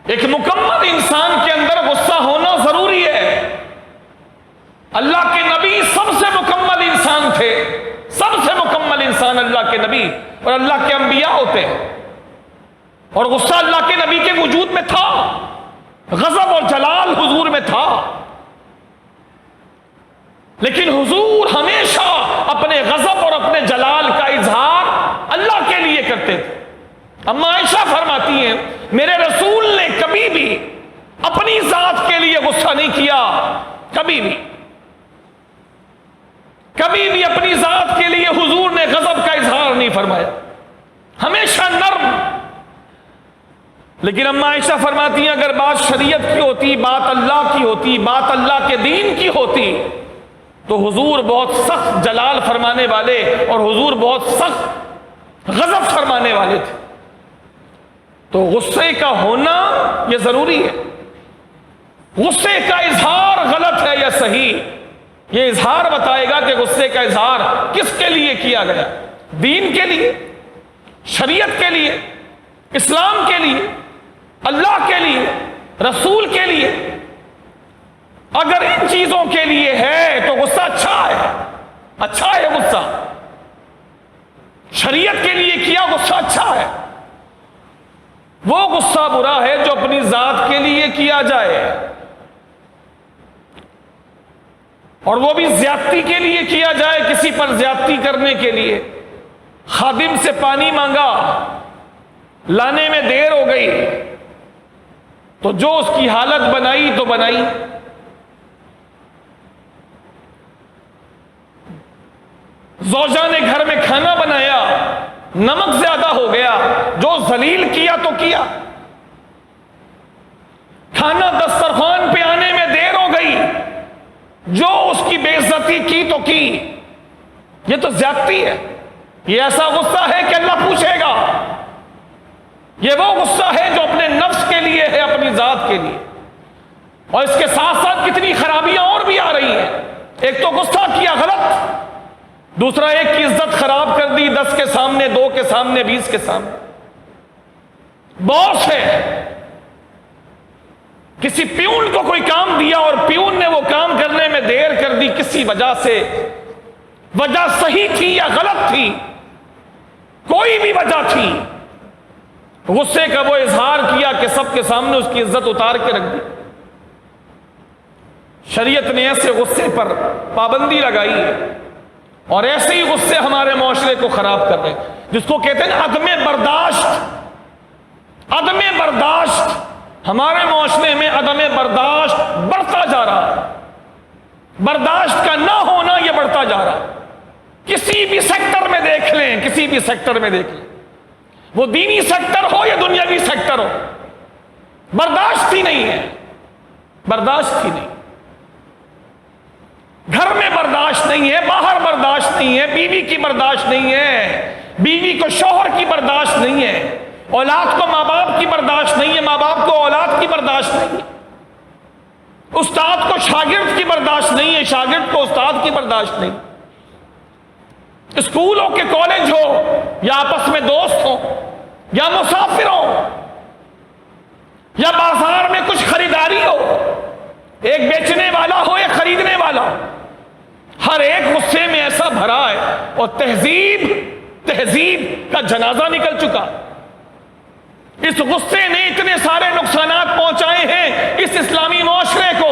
ایک مکمل انسان کے اندر غصہ ہونا ضروری ہے۔ اللہ کے نبی سب سے مکمل انسان تھے، سب سے مکمل انسان اللہ کے نبی اور اللہ کے انبیاء ہوتے ہیں، اور غصہ اللہ کے نبی کے وجود میں تھا، غضب اور جلال حضور میں تھا، لیکن حضور ہمیشہ اپنے غضب اور اپنے جلال کا اظہار اللہ کے لیے کرتے تھے۔ اما عائشہ فرماتی ہیں میرے رسول نے کبھی بھی اپنی ذات کے لیے غصہ نہیں کیا، کبھی بھی اپنی ذات کے لیے حضور نے غضب کا اظہار نہیں فرمایا، ہمیشہ نرم۔ لیکن اما عائشہ فرماتی ہیں اگر بات شریعت کی ہوتی، بات اللہ کی ہوتی، بات اللہ کے دین کی ہوتی تو حضور بہت سخت جلال فرمانے والے اور حضور بہت سخت غضب فرمانے والے تھے۔ تو غصے کا ہونا یہ ضروری ہے۔ غصے کا اظہار غلط ہے یا صحیح، یہ اظہار بتائے گا کہ غصے کا اظہار کس کے لیے کیا گیا، دین کے لیے، شریعت کے لیے، اسلام کے لیے، اللہ کے لیے، رسول کے لیے۔ اگر ان چیزوں کے لیے ہے تو غصہ اچھا ہے، اچھا ہے غصہ، شریعت کے لیے کیا غصہ اچھا ہے۔ وہ غصہ برا ہے جو اپنی ذات کے لیے کیا جائے، اور وہ بھی زیادتی کے لیے کیا جائے، کسی پر زیادتی کرنے کے لیے۔ خادم سے پانی مانگا، لانے میں دیر ہو گئی تو جو اس کی حالت بنائی تو بنائی. زوجہ نے گھر میں کھانا بنایا, نمک زیادہ ہو گیا, جو ذلیل کیا تو کیا. کھانا دسترخوان پہ آنے میں دیر ہو گئی, جو اس کی بے عزتی کی تو کی. یہ تو زیادتی ہے. یہ ایسا غصہ ہے کہ اللہ پوچھے گا. یہ وہ غصہ ہے جو اپنے نفس کے لیے ہے, اپنی ذات کے لیے. اور اس کے ساتھ ساتھ کتنی خرابیاں اور بھی آ رہی ہیں. ایک تو غصہ کیا غلط, دوسرا ایک کی عزت خراب کر دی, 10 کے سامنے, 2 کے سامنے, 20 کے سامنے. باس ہے, کسی پیون کو کوئی کام دیا اور پیون نے وہ کام کرنے میں دیر کر دی کسی وجہ سے, وجہ صحیح تھی یا غلط تھی, کوئی بھی وجہ تھی, غصے کا وہ اظہار کیا کہ سب کے سامنے اس کی عزت اتار کے رکھ دی. شریعت نے ایسے غصے پر پابندی لگائی ہے, اور ایسے ہی غصے ہمارے معاشرے کو خراب کر رہے ہیں, جس کو کہتے ہیں عدم برداشت. عدم برداشت, ہمارے معاشرے میں عدم برداشت بڑھتا جا رہا ہے. برداشت کا نہ ہونا یہ بڑھتا جا رہا ہے. کسی بھی سیکٹر میں دیکھ لیں, کسی بھی سیکٹر میں دیکھ لیں, وہ دینی سیکٹر ہو یا دنیاوی سیکٹر ہو, برداشت ہی نہیں ہے. برداشت ہی نہیں. گھر میں برداشت نہیں ہے, باہر برداشت نہیں ہے, بیوی کی برداشت نہیں ہے, بیوی کو شوہر کی برداشت نہیں ہے, اولاد کو ماں باپ کی برداشت نہیں ہے, ماں باپ کو اولاد کی برداشت نہیں ہے, استاد کو شاگرد کی برداشت نہیں ہے, شاگرد کو استاد کی برداشت نہیں. اسکول ہو کہ کالج ہو, یا آپس میں دوست ہو, یا مسافر ہو, یا بازار میں کچھ خریداری ہو, ایک بیچنے والا ہو یا خریدنے والا ہو, ہر ایک غصے میں ایسا بھرا ہے, اور تہذیب کا جنازہ نکل چکا. اس غصے نے اتنے سارے نقصانات پہنچائے ہیں اس اسلامی معاشرے کو,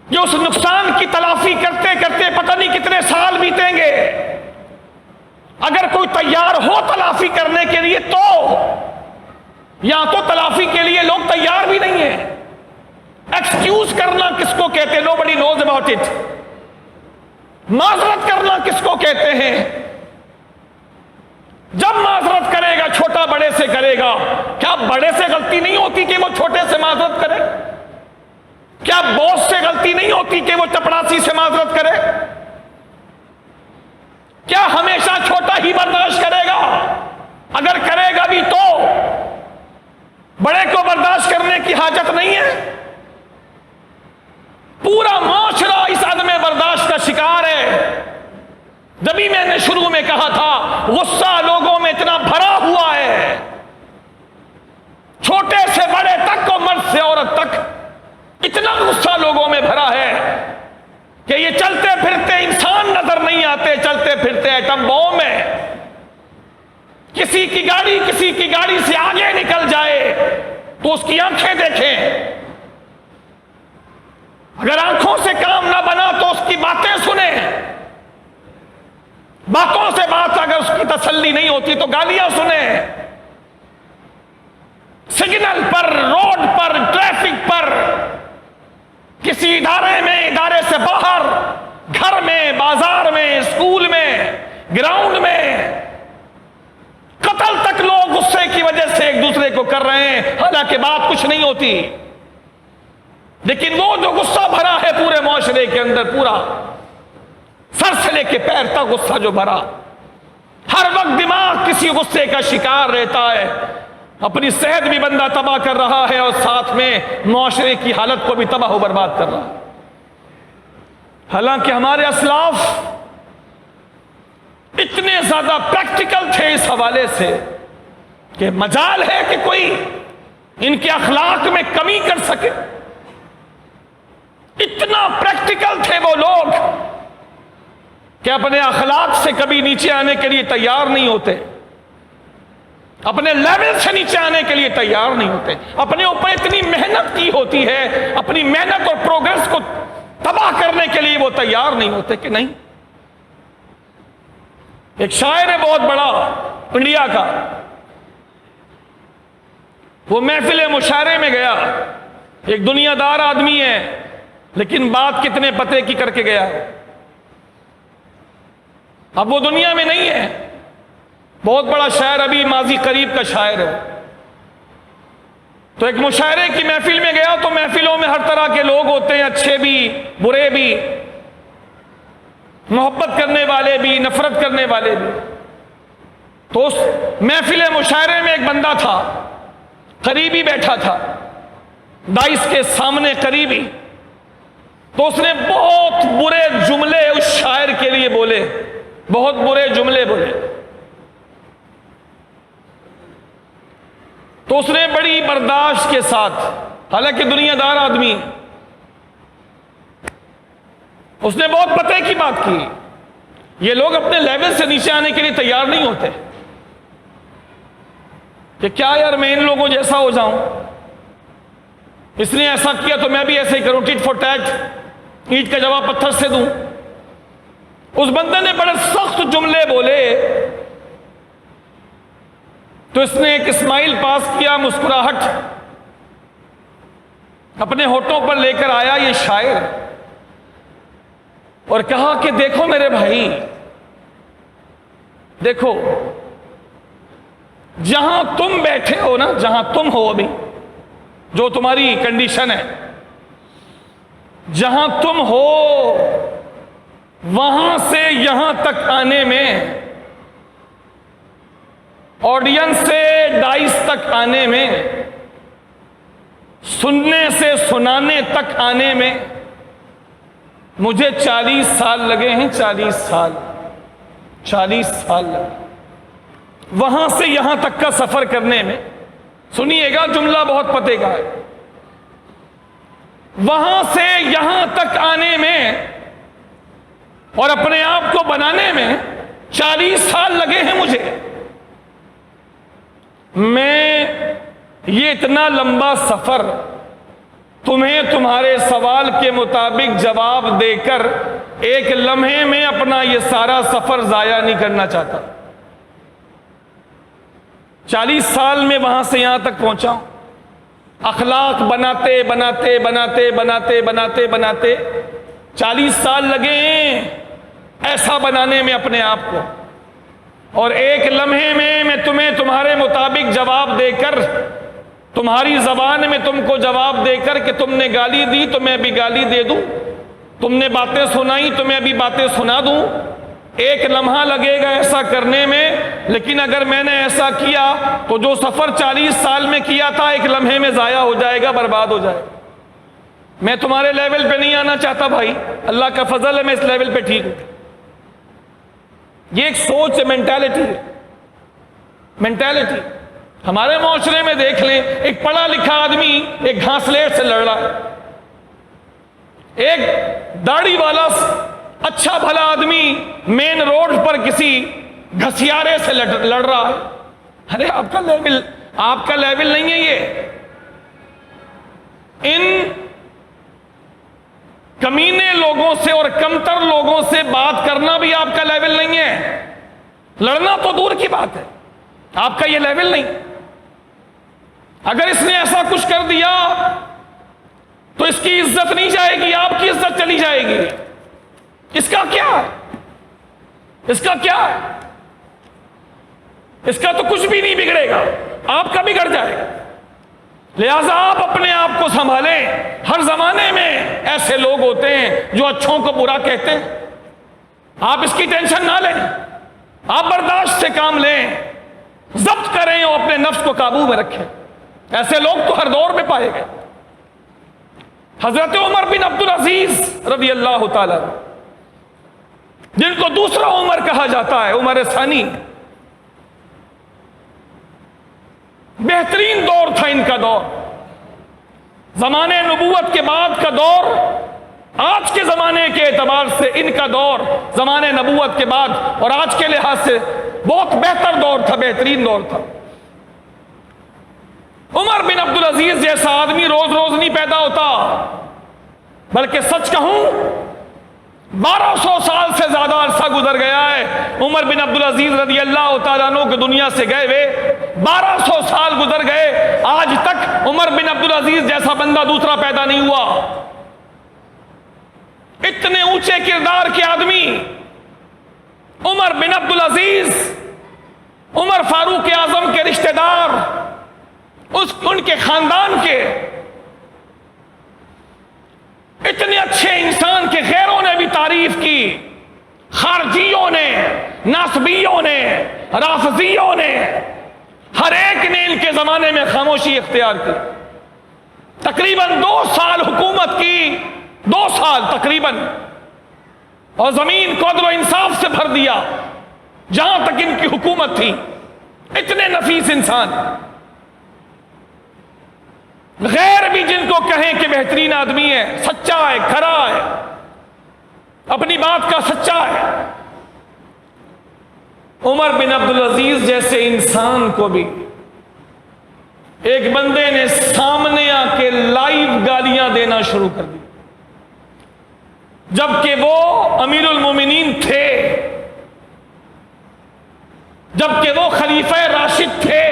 جو اس نقصان کی تلافی کرتے کرتے پتہ نہیں کتنے سال بیتیں گے. اگر کوئی تیار ہو تلافی کرنے کے لیے تو, یا تو تلافی کے لیے لوگ تیار بھی نہیں ہیں. ایکسکیوز کرنا کس کو کہتے ہیں, nobody knows about it. معذرت کرنا کس کو کہتے ہیں. جب معذرت کرے گا چھوٹا بڑے سے کرے گا, کیا بڑے سے غلطی نہیں ہوتی کہ وہ چھوٹے سے معذرت کرے؟ کیا باس سے غلطی نہیں ہوتی کہ وہ چپڑاسی سے معذرت کرے؟ کیا ہمیشہ چھوٹا ہی برداشت کرے گا؟ اگر کرے گا بھی تو بڑے کو برداشت کرنے کی حاجت نہیں ہے. پورا معاشرہ اس عدم برداشت کا شکار ہے. جبھی میں نے شروع میں کہا تھا, غصہ لوگوں میں اتنا بھرا ہوا ہے, چھوٹے سے بڑے تک اور مرد سے عورت تک, اتنا غصہ لوگوں میں بھرا ہے کہ یہ چلتے پھرتے انسان نظر نہیں آتے, چلتے پھرتے ایٹم بم ہے. کسی کی گاڑی سے آگے نکل جائے تو اس کی آنکھیں دیکھیں, اگر آنکھوں سے کام نہ بنا تو اس کی باتیں سنیں, باتوں سے بات اگر اس کی تسلی نہیں ہوتی تو گالیاں سنیں. سگنل پر, روڈ پر, ٹریفک پر, کسی ادارے میں, ادارے سے باہر, گھر میں, بازار میں, اسکول میں, گراؤنڈ میں, قتل تک لوگ غصے کی وجہ سے ایک دوسرے کو کر رہے ہیں, حالانکہ بات کچھ نہیں ہوتی. لیکن وہ جو غصہ بھرا ہے پورے معاشرے کے اندر, پورا سر سے لے کے پیر تک غصہ جو بھرا, ہر وقت دماغ کسی غصے کا شکار رہتا ہے. اپنی صحت بھی بندہ تباہ کر رہا ہے اور ساتھ میں معاشرے کی حالت کو بھی تباہ و برباد کر رہا ہے. حالانکہ ہمارے اسلاف اتنے زیادہ پریکٹیکل تھے اس حوالے سے کہ مجال ہے کہ کوئی ان کے اخلاق میں کمی کر سکے. اتنا پریکٹیکل تھے وہ لوگ کہ اپنے اخلاق سے کبھی نیچے آنے کے لیے تیار نہیں ہوتے, اپنے لیول سے نیچے آنے کے لیے تیار نہیں ہوتے. اپنے اوپر اتنی محنت کی ہوتی ہے, اپنی محنت اور پروگرس کو تباہ کرنے کے لیے وہ تیار نہیں ہوتے کہ نہیں, ایک شاعر ہے بہت بڑا انڈیا کا، وہ محفل مشاعرے میں گیا، ایک دنیا دار آدمی ہے لیکن بات کتنے پتے کی کر کے گیا ہے۔ اب وہ دنیا میں نہیں ہے، بہت بڑا شاعر، ابھی ماضی قریب کا شاعر ہے۔ تو ایک مشاعرے کی محفل میں گیا، تو محفلوں میں ہر طرح کے لوگ ہوتے ہیں، اچھے بھی برے بھی، محبت کرنے والے بھی نفرت کرنے والے بھی۔ تو اس محفل مشاعرے میں ایک بندہ تھا، قریبی بیٹھا تھا، دائس کے سامنے قریبی۔ تو اس نے بہت برے جملے اس شاعر کے لیے بولے، بہت برے جملے بولے۔ تو اس نے بڑی برداشت کے ساتھ، حالانکہ دنیا دار آدمی، اس نے بہت پتے کی بات کی۔ یہ لوگ اپنے لیول سے نیچے آنے کے لیے تیار نہیں ہوتے کہ کیا یار میں ان لوگوں جیسا ہو جاؤں، اس نے ایسا کیا تو میں بھی ایسے ہی کروں، ٹیٹ فور ٹیٹ، اینٹ کا جواب پتھر سے دوں۔ اس بندے نے بڑے سخت جملے بولے، تو اس نے ایک اسمائل پاس کیا، مسکراہٹ اپنے ہونٹوں پر لے کر آیا یہ شاعر، اور کہا کہ دیکھو میرے بھائی، دیکھو جہاں تم بیٹھے ہو نا، جہاں تم ہو ابھی، جو تمہاری کنڈیشن ہے، جہاں تم ہو وہاں سے یہاں تک آنے میں، آڈینس سے ڈائس تک آنے میں، سننے سے سنانے تک آنے میں مجھے 40 سال لگے ہیں، 40 سال لگے وہاں سے یہاں تک کا سفر کرنے میں۔ سنیے گا، جملہ بہت پتے کا ہے۔ وہاں سے یہاں تک آنے میں اور اپنے آپ کو بنانے میں 40 سال لگے ہیں مجھے۔ میں یہ اتنا لمبا سفر تمہیں تمہارے سوال کے مطابق جواب دے کر ایک لمحے میں اپنا یہ سارا سفر ضائع نہیں کرنا چاہتا۔ 40 سال میں وہاں سے یہاں تک پہنچا ہوں، اخلاق بناتے بناتے بناتے بناتے بناتے بناتے 40 سال لگے ہیں ایسا بنانے میں اپنے آپ کو، اور ایک لمحے میں تمہیں تمہارے مطابق جواب دے کر، تمہاری زبان میں تم کو جواب دے کر کہ تم نے گالی دی تو میں بھی گالی دے دوں، تم نے باتیں سنائی تو میں بھی باتیں سنا دوں۔ ایک لمحہ لگے گا ایسا کرنے میں، لیکن اگر میں نے ایسا کیا تو جو سفر 40 سال میں کیا تھا ایک لمحے میں ضائع ہو جائے گا، برباد ہو جائے گا۔ میں تمہارے لیول پہ نہیں آنا چاہتا بھائی، اللہ کا فضل ہے میں اس لیول پہ ٹھیک ہوں۔ یہ ایک سوچ ہے، مینٹالٹی ہے، مینٹالٹی۔ ہمارے معاشرے میں دیکھ لیں، ایک پڑھا لکھا آدمی ایک گھاسلیٹ سے لڑ رہا ہے، ایک داڑھی والا اچھا بھلا آدمی مین روڈ پر کسی گھسیارے سے لڑ رہا ہے۔ ارے آپ کا لیول نہیں ہے یہ۔ ان کمینے لوگوں سے اور کمتر لوگوں سے بات کرنا بھی آپ کا لیول نہیں ہے، لڑنا تو دور کی بات ہے، آپ کا یہ لیول نہیں۔ اگر اس نے ایسا کچھ کر دیا تو اس کی عزت نہیں جائے گی، آپ کی عزت چلی جائے گی۔ اس کا کیا ہے؟ اس کا کیا ہے؟ اس کا تو کچھ بھی نہیں بگڑے گا، آپ کا بگڑ جائے گا۔ لہذا آپ اپنے آپ کو سنبھالیں۔ ہر زمانے میں ایسے لوگ ہوتے ہیں جو اچھوں کو برا کہتے ہیں، آپ اس کی ٹینشن نہ لیں، آپ برداشت سے کام لیں، ضبط کریں اور اپنے نفس کو قابو میں رکھیں۔ ایسے لوگ تو ہر دور میں پائے گئے۔ حضرت عمر بن عبدالعزیز رضی اللہ تعالی، جن کو دوسرا عمر کہا جاتا ہے، عمر ثانی، بہترین دور تھا ان کا دور، زمانے نبوت کے بعد کا دور، آج کے زمانے کے اعتبار سے ان کا دور زمانے نبوت کے بعد اور آج کے لحاظ سے بہت بہتر دور تھا، بہترین دور تھا۔ عمر بن عبدالعزیز جیسا آدمی روز روز نہیں پیدا ہوتا، بلکہ سچ کہوں 1200 سال سے زیادہ عرصہ گزر گیا ہے عمر بن عبدالعزیز رضی اللہ تعالیٰ عنہ کے دنیا سے گئے ہوئے 1200 سال گزر گئے، آج تک عمر بن عبدالعزیز جیسا بندہ دوسرا پیدا نہیں ہوا۔ اتنے اونچے کردار کے آدمی عمر بن عبدالعزیز، عمر فاروق اعظم کے رشتہ دار، ان کے خاندان کے اتنے اچھے انسان کے غیروں نے بھی تعریف کی، خارجیوں نے، ناصبیوں نے، رافضیوں نے، ہر ایک نے ان کے زمانے میں خاموشی اختیار کی۔ تقریباً 2 سال حکومت کی، 2 سال تقریباً، اور زمین کو عدل و انصاف سے بھر دیا جہاں تک ان کی حکومت تھی۔ اتنے نفیس انسان، غیر بھی جن کو کہیں کہ بہترین آدمی ہے، سچا ہے، کھرا ہے، اپنی بات کا سچا ہے، عمر بن عبدالعزیز جیسے انسان کو بھی ایک بندے نے سامنے آ کے لائیو گالیاں دینا شروع کر دی، جبکہ وہ امیر المومنین تھے، جبکہ وہ خلیفہ راشد تھے،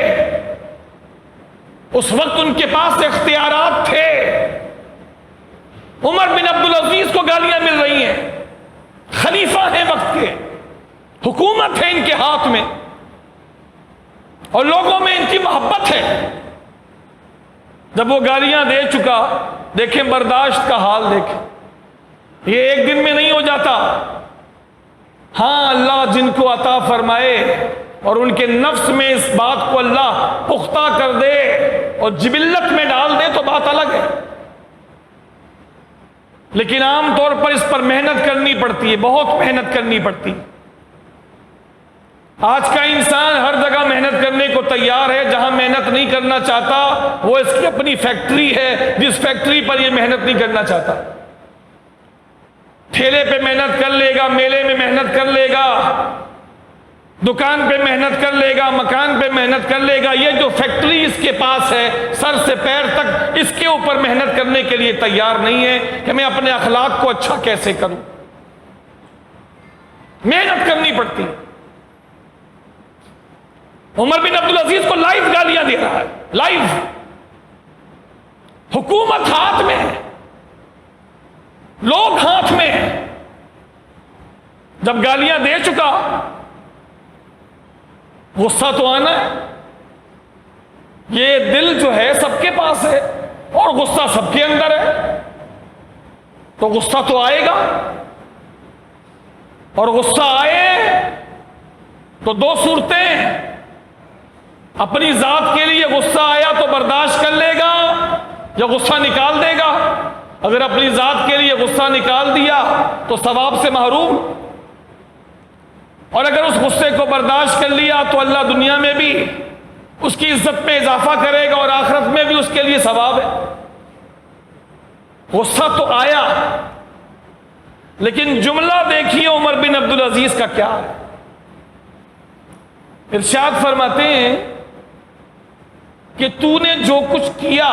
اس وقت ان کے پاس اختیارات تھے۔ عمر بن عبدالعزیز کو گالیاں مل رہی ہیں، خلیفہ ہیں وقت کے، حکومت ہے ان کے ہاتھ میں، اور لوگوں میں ان کی محبت ہے۔ جب وہ گالیاں دے چکا، دیکھیں برداشت کا حال دیکھیں، یہ ایک دن میں نہیں ہو جاتا۔ ہاں اللہ جن کو عطا فرمائے اور ان کے نفس میں اس بات کو اللہ پختہ کر دے اور جبلت میں ڈال دے تو بات الگ ہے، لیکن عام طور پر اس پر محنت کرنی پڑتی ہے، بہت محنت کرنی پڑتی ہے۔ آج کا انسان ہر جگہ محنت کرنے کو تیار ہے، جہاں محنت نہیں کرنا چاہتا وہ اس کی اپنی فیکٹری ہے جس فیکٹری پر یہ محنت نہیں کرنا چاہتا۔ ٹھیلے پہ محنت کر لے گا، میلے میں محنت کر لے گا، دکان پہ محنت کر لے گا، مکان پہ محنت کر لے گا، یہ جو فیکٹری اس کے پاس ہے سر سے پیر تک اس کے اوپر محنت کرنے کے لیے تیار نہیں ہے کہ میں اپنے اخلاق کو اچھا کیسے کروں۔ محنت کرنی پڑتی۔ عمر بن عبدالعزیز کو لائیو گالیاں دے رہا ہے، لائیو، حکومت ہاتھ میں ہے، لوگ ہاتھ میں ہیں۔ جب گالیاں دے چکا، غصہ تو آنا ہے، یہ دل جو ہے سب کے پاس ہے اور غصہ سب کے اندر ہے، تو غصہ تو آئے گا، اور غصہ آئے تو 2 صورتیں، اپنی ذات کے لیے غصہ آیا تو برداشت کر لے گا یا غصہ نکال دے گا۔ اگر اپنی ذات کے لیے غصہ نکال دیا تو ثواب سے محروم، اور اگر اس غصے کو برداشت کر لیا تو اللہ دنیا میں بھی اس کی عزت میں اضافہ کرے گا اور آخرت میں بھی اس کے لیے ثواب ہے۔ غصہ تو آیا، لیکن جملہ دیکھیے عمر بن عبدالعزیز کا کیا ہے۔ ارشاد فرماتے ہیں کہ تو نے جو کچھ کیا،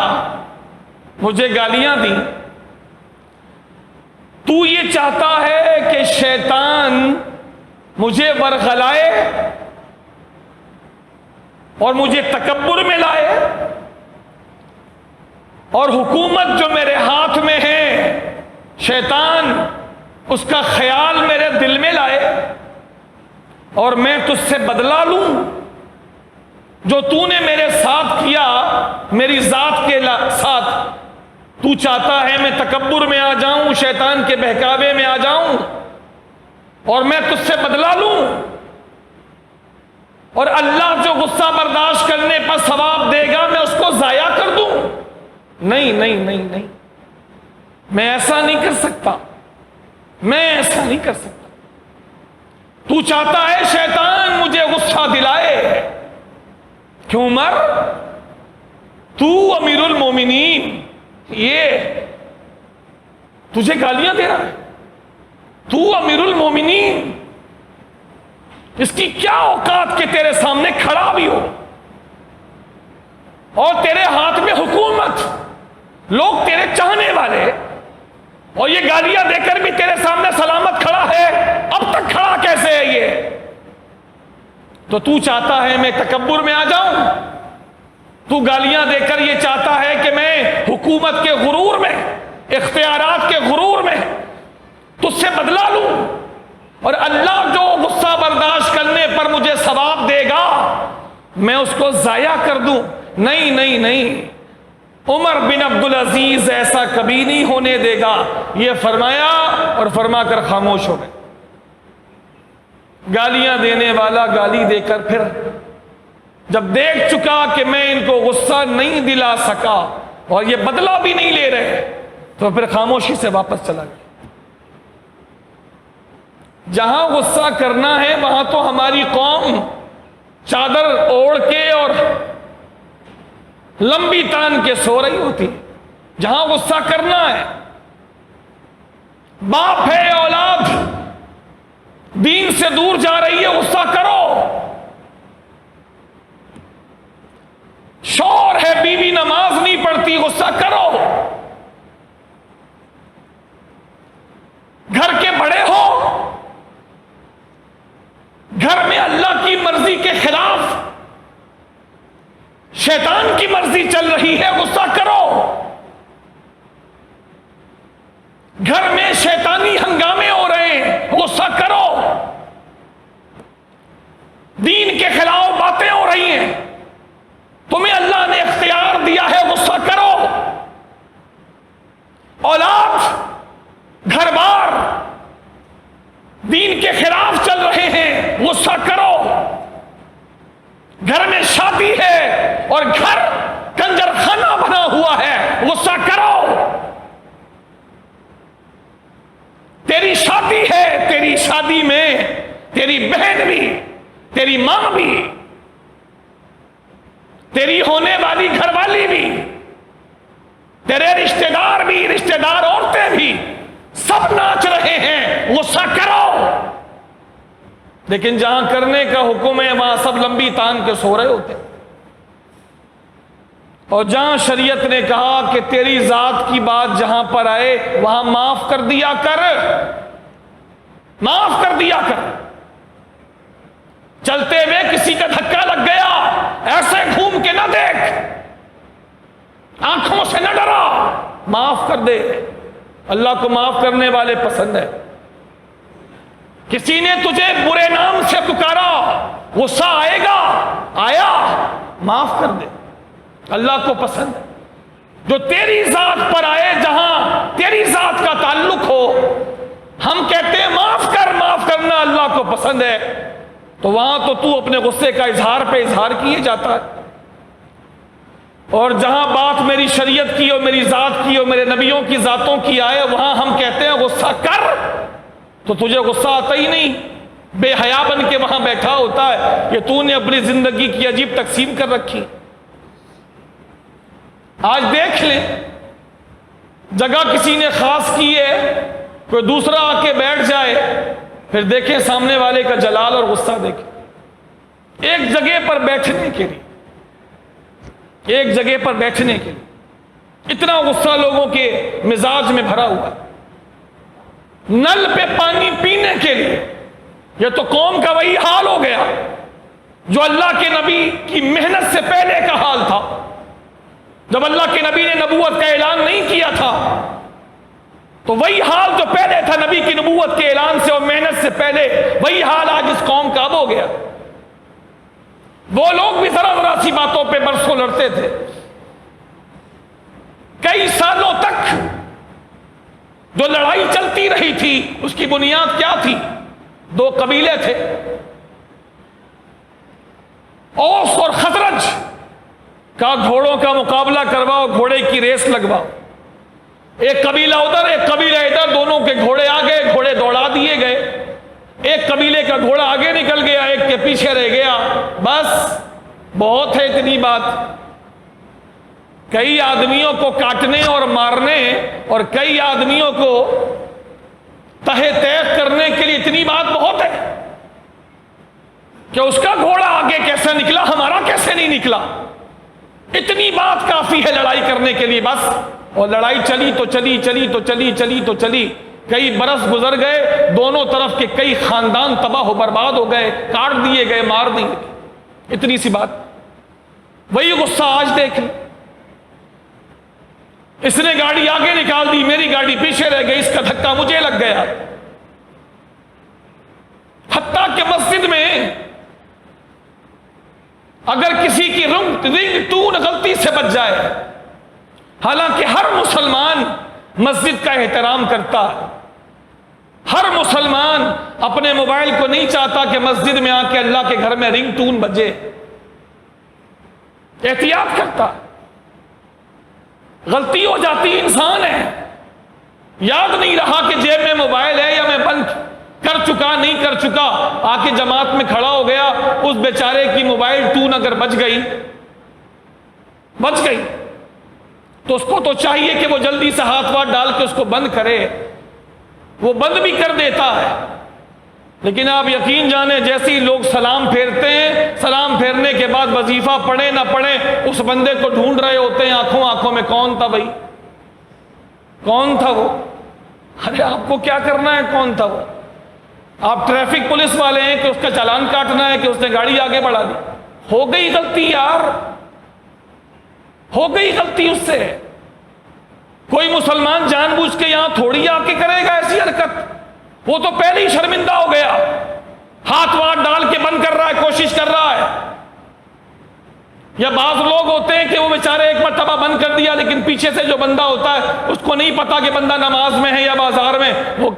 مجھے گالیاں دی، تو یہ چاہتا ہے کہ شیطان مجھے ورغلائے اور مجھے تکبر میں لائے، اور حکومت جو میرے ہاتھ میں ہے شیطان اس کا خیال میرے دل میں لائے اور میں تجھ سے بدلہ لوں جو تو نے میرے ساتھ کیا، میری ذات کے ساتھ۔ تو چاہتا ہے میں تکبر میں آ جاؤں، شیطان کے بہکاوے میں آ جاؤں اور میں تجھ سے بدلہ لوں، اور اللہ جو غصہ برداشت کرنے پر ثواب دے گا میں اس کو ضائع کر دوں۔ نہیں نہیں نہیں نہیں، میں ایسا نہیں کر سکتا، میں ایسا نہیں کر سکتا۔ تو چاہتا ہے شیطان مجھے غصہ دلائے، کیوں عمر؟ تو امیر المومنین، یہ تجھے گالیاں دے رہا ہے، تو امیر المومنین، اس کی کیا اوقات کہ تیرے سامنے کھڑا بھی ہو اور تیرے ہاتھ میں حکومت، لوگ تیرے چاہنے والے، اور یہ گالیاں دے کر بھی تیرے سامنے سلامت کھڑا ہے، اب تک کھڑا کیسے ہے یہ؟ تو تو چاہتا ہے میں تکبر میں آ جاؤں؟ تو گالیاں دے کر یہ چاہتا ہے کہ میں حکومت کے غرور میں، اختیارات کے غرور میں تجھ سے بدلہ لوں، اور اللہ جو غصہ برداشت کرنے پر مجھے ثواب دے گا میں اس کو ضائع کر دوں؟ نہیں نہیں نہیں، عمر بن عبدالعزیز ایسا کبھی نہیں ہونے دے گا، یہ فرمایا اور فرما کر خاموش ہو گئے۔ گالیاں دینے والا گالی دے کر پھر جب دیکھ چکا کہ میں ان کو غصہ نہیں دلا سکا اور یہ بدلہ بھی نہیں لے رہے، تو پھر خاموشی سے واپس چلا گیا۔ جہاں غصہ کرنا ہے وہاں تو ہماری قوم چادر اوڑھ کے اور لمبی تان کے سو رہی ہوتی، جہاں غصہ کرنا ہے۔ باپ ہے اولاد دین سے دور جا رہی ہے، غصہ کرو۔ شوہر ہے بیوی نماز نہیں پڑھتی، غصہ کرو۔ گھر کے بڑے ہو، گھر میں اللہ کی مرضی کے خلاف شیطان کی مرضی چل رہی ہے، غصہ کرو۔ گھر میں شیطانی ہنگامے ہو رہے ہیں، غصہ کرو۔ دین کے خلاف باتیں ہو رہی ہیں، تمہیں اللہ نے اختیار دیا ہے، غصہ کرو۔ اولاد گھر بار دین کے خلاف چل رہے ہیں، غصہ کرو۔ گھر میں شادی ہے اور گھر کنجر خانہ بنا ہوا ہے، غصہ کرو۔ تیری شادی ہے، تیری شادی میں تیری بہن بھی، تیری ماں بھی، تیری ہونے والی گھر والی بھی، تیرے رشتہ دار بھی، رشتہ دار عورتیں بھی، سب ناچ رہے ہیں، غصہ کرو۔ لیکن جہاں کرنے کا حکم ہے وہاں سب لمبی تان کے سو رہے ہوتے، اور جہاں شریعت نے کہا کہ تیری ذات کی بات جہاں پر آئے وہاں معاف کر دیا کر، معاف کر دیا کر۔ چلتے ہوئے کسی کا دھکا لگ گیا، ایسے گھوم کے نہ دیکھ، آنکھوں سے نہ ڈرا، معاف کر دے۔ اللہ کو معاف کرنے والے پسند ہے۔ کسی نے تجھے برے نام سے پکارا، غصہ آئے گا، آیا، معاف کر دے، اللہ کو پسند ہے۔ جو تیری ذات پر آئے، جہاں تیری ذات کا تعلق ہو، ہم کہتے ہیں معاف کر، معاف کرنا اللہ کو پسند ہے، تو وہاں تو اپنے غصے کا اظہار پہ اظہار کیے جاتا ہے۔ اور جہاں بات میری شریعت کی اور میری ذات کی اور میرے نبیوں کی ذاتوں کی آئے، وہاں ہم کہتے ہیں غصہ کر، تو تجھے غصہ آتا ہی نہیں، بے حیا بن کے وہاں بیٹھا ہوتا ہے کہ تو نے اپنی زندگی کی عجیب تقسیم کر رکھی۔ آج دیکھ لیں، جگہ کسی نے خاص کی ہے، کوئی دوسرا آ کے بیٹھ جائے، پھر دیکھیں سامنے والے کا جلال اور غصہ دیکھیں۔ ایک جگہ پر بیٹھنے کے لیے، ایک جگہ پر بیٹھنے کے لیے اتنا غصہ لوگوں کے مزاج میں بھرا ہوا ہے۔ نل پہ پانی پینے کے لیے، یہ تو قوم کا وہی حال ہو گیا جو اللہ کے نبی کی محنت سے پہلے کا حال تھا۔ جب اللہ کے نبی نے نبوت کا اعلان نہیں کیا تھا تو وہی حال جو پہلے تھا نبی کی نبوت کے اعلان سے اور محنت سے پہلے، وہی حال آج اس قوم کا اب ہو گیا۔ وہ لوگ بھی ذرا ذرا سی باتوں پہ برسوں لڑتے تھے، کئی سالوں تک جو لڑائی چلتی رہی تھی اس کی بنیاد کیا تھی؟ دو قبیلے تھے، اوس اور خزرج کا گھوڑوں کا مقابلہ کرواؤ، گھوڑے کی ریس لگواؤ، ایک قبیلہ ادھر ایک قبیلہ ادھر، دونوں کے گھوڑے آگے، گھوڑے دوڑا دیے گئے، ایک قبیلے کا گھوڑا آگے نکل گیا، ایک کے پیچھے رہ گیا، بس بہت ہے اتنی بات۔ کئی آدمیوں کو کاٹنے اور مارنے اور کئی آدمیوں کو تہہ تیغ کرنے کے لیے اتنی بات بہت ہے کہ اس کا گھوڑا آگے کیسے نکلا، ہمارا کیسے نہیں نکلا، اتنی بات کافی ہے لڑائی کرنے کے لیے۔ بس اور لڑائی چلی تو چلی، کئی برس گزر گئے، دونوں طرف کے کئی خاندان تباہ و برباد ہو گئے، کاٹ دیے گئے، مار دیے گئے۔ اتنی سی بات۔ وہی غصہ آج دیکھ لیں، اس نے گاڑی آگے نکال دی، میری گاڑی پیچھے رہ گئی، اس کا دھکا مجھے لگ گیا۔ حتیٰ کہ مسجد میں اگر کسی کی رنگ ٹون غلطی سے بچ جائے، حالانکہ ہر مسلمان مسجد کا احترام کرتا ہے، ہر مسلمان اپنے موبائل کو نہیں چاہتا کہ مسجد میں آ کے اللہ کے گھر میں رنگ ٹون بجے، احتیاط کرتا۔ غلطی ہو جاتی، انسان ہے، یاد نہیں رہا کہ جیب میں موبائل ہے یا میں بند کر چکا نہیں کر چکا، آ کے جماعت میں کھڑا ہو گیا، اس بیچارے کی موبائل ٹون اگر بچ گئی تو اس کو تو چاہیے کہ وہ جلدی سے ہاتھ واتھ ڈال کے اس کو بند کرے، وہ بند بھی کر دیتا ہے۔ لیکن آپ یقین جانیں، جیسے ہی لوگ سلام پھیرتے ہیں، سلام پھیرنے کے بعد وظیفہ پڑھے نہ پڑھے، اس بندے کو ڈھونڈ رہے ہوتے ہیں آنکھوں میں، کون تھا بھائی، کون تھا وہ؟ ارے آپ کو کیا کرنا ہے کون تھا وہ؟ آپ ٹریفک پولیس والے ہیں کہ اس کا چالان کاٹنا ہے کہ اس نے گاڑی آگے بڑھا دی؟ ہو گئی غلطی یار، ہو گئی غلطی اس سے۔ کوئی مسلمان جان بوجھ کے یہاں تھوڑی آ کے کرے گا ایسی حرکت، وہ تو پہلے ہی شرمندہ ہو گیا، ہاتھ واتھ ڈال کے بند کر رہا ہے، کوشش کر رہا ہے۔ یا بعض لوگ ہوتے ہیں کہ وہ بیچارے ایک مرتبہ بند کر دیا، لیکن پیچھے سے جو بندہ ہوتا ہے اس کو نہیں پتا کہ بندہ نماز میں ہے یا بازار میں، وہ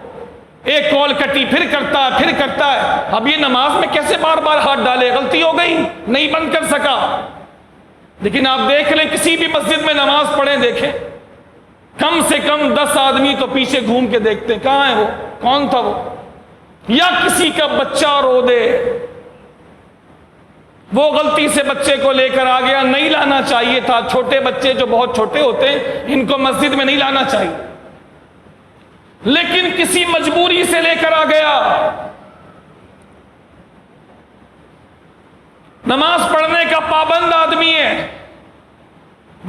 ایک کال کٹی پھر کرتا ہے۔ اب یہ نماز میں کیسے بار بار ہاتھ ڈالے؟ غلطی ہو گئی، نہیں بند کر سکا۔ لیکن آپ دیکھ لیں، کسی بھی مسجد میں نماز پڑھیں، دیکھیں کم سے کم 10 آدمی تو پیچھے گھوم کے دیکھتے ہیں، کہاں ہے وہ، کون تھا وہ؟ یا کسی کا بچہ رو دے، وہ غلطی سے بچے کو لے کر آ گیا، نہیں لانا چاہیے تھا۔ چھوٹے بچے جو بہت چھوٹے ہوتے ہیں، ان کو مسجد میں نہیں لانا چاہیے، لیکن کسی مجبوری سے لے کر آ گیا۔ نماز پڑھنے کا پابند آدمی ہے،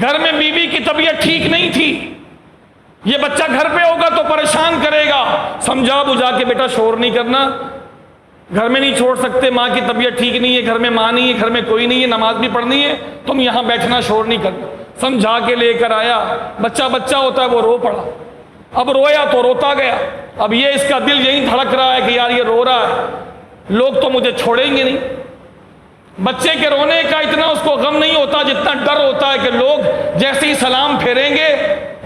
گھر میں بیوی کی طبیعت ٹھیک نہیں تھی، یہ بچہ گھر پہ ہوگا تو پریشان کرے گا، سمجھا بجھا کے بیٹا شور نہیں کرنا، گھر میں نہیں چھوڑ سکتے، ماں کی طبیعت ٹھیک نہیں ہے، گھر میں ماں نہیں ہے، گھر میں کوئی نہیں ہے، نماز بھی پڑھنی ہے، تم یہاں بیٹھنا، شور نہیں کرنا، سمجھا کے لے کر آیا۔ بچہ ہوتا ہے وہ رو پڑا، اب رویا تو روتا گیا، اب یہ اس کا دل یہی دھڑک رہا ہے کہ یار یہ رو رہا ہے، لوگ تو مجھے چھوڑیں گے نہیں۔ بچے کے رونے کا اتنا اس کو غم نہیں ہوتا جتنا ڈر ہوتا ہے کہ لوگ جیسے ہی سلام پھیریں گے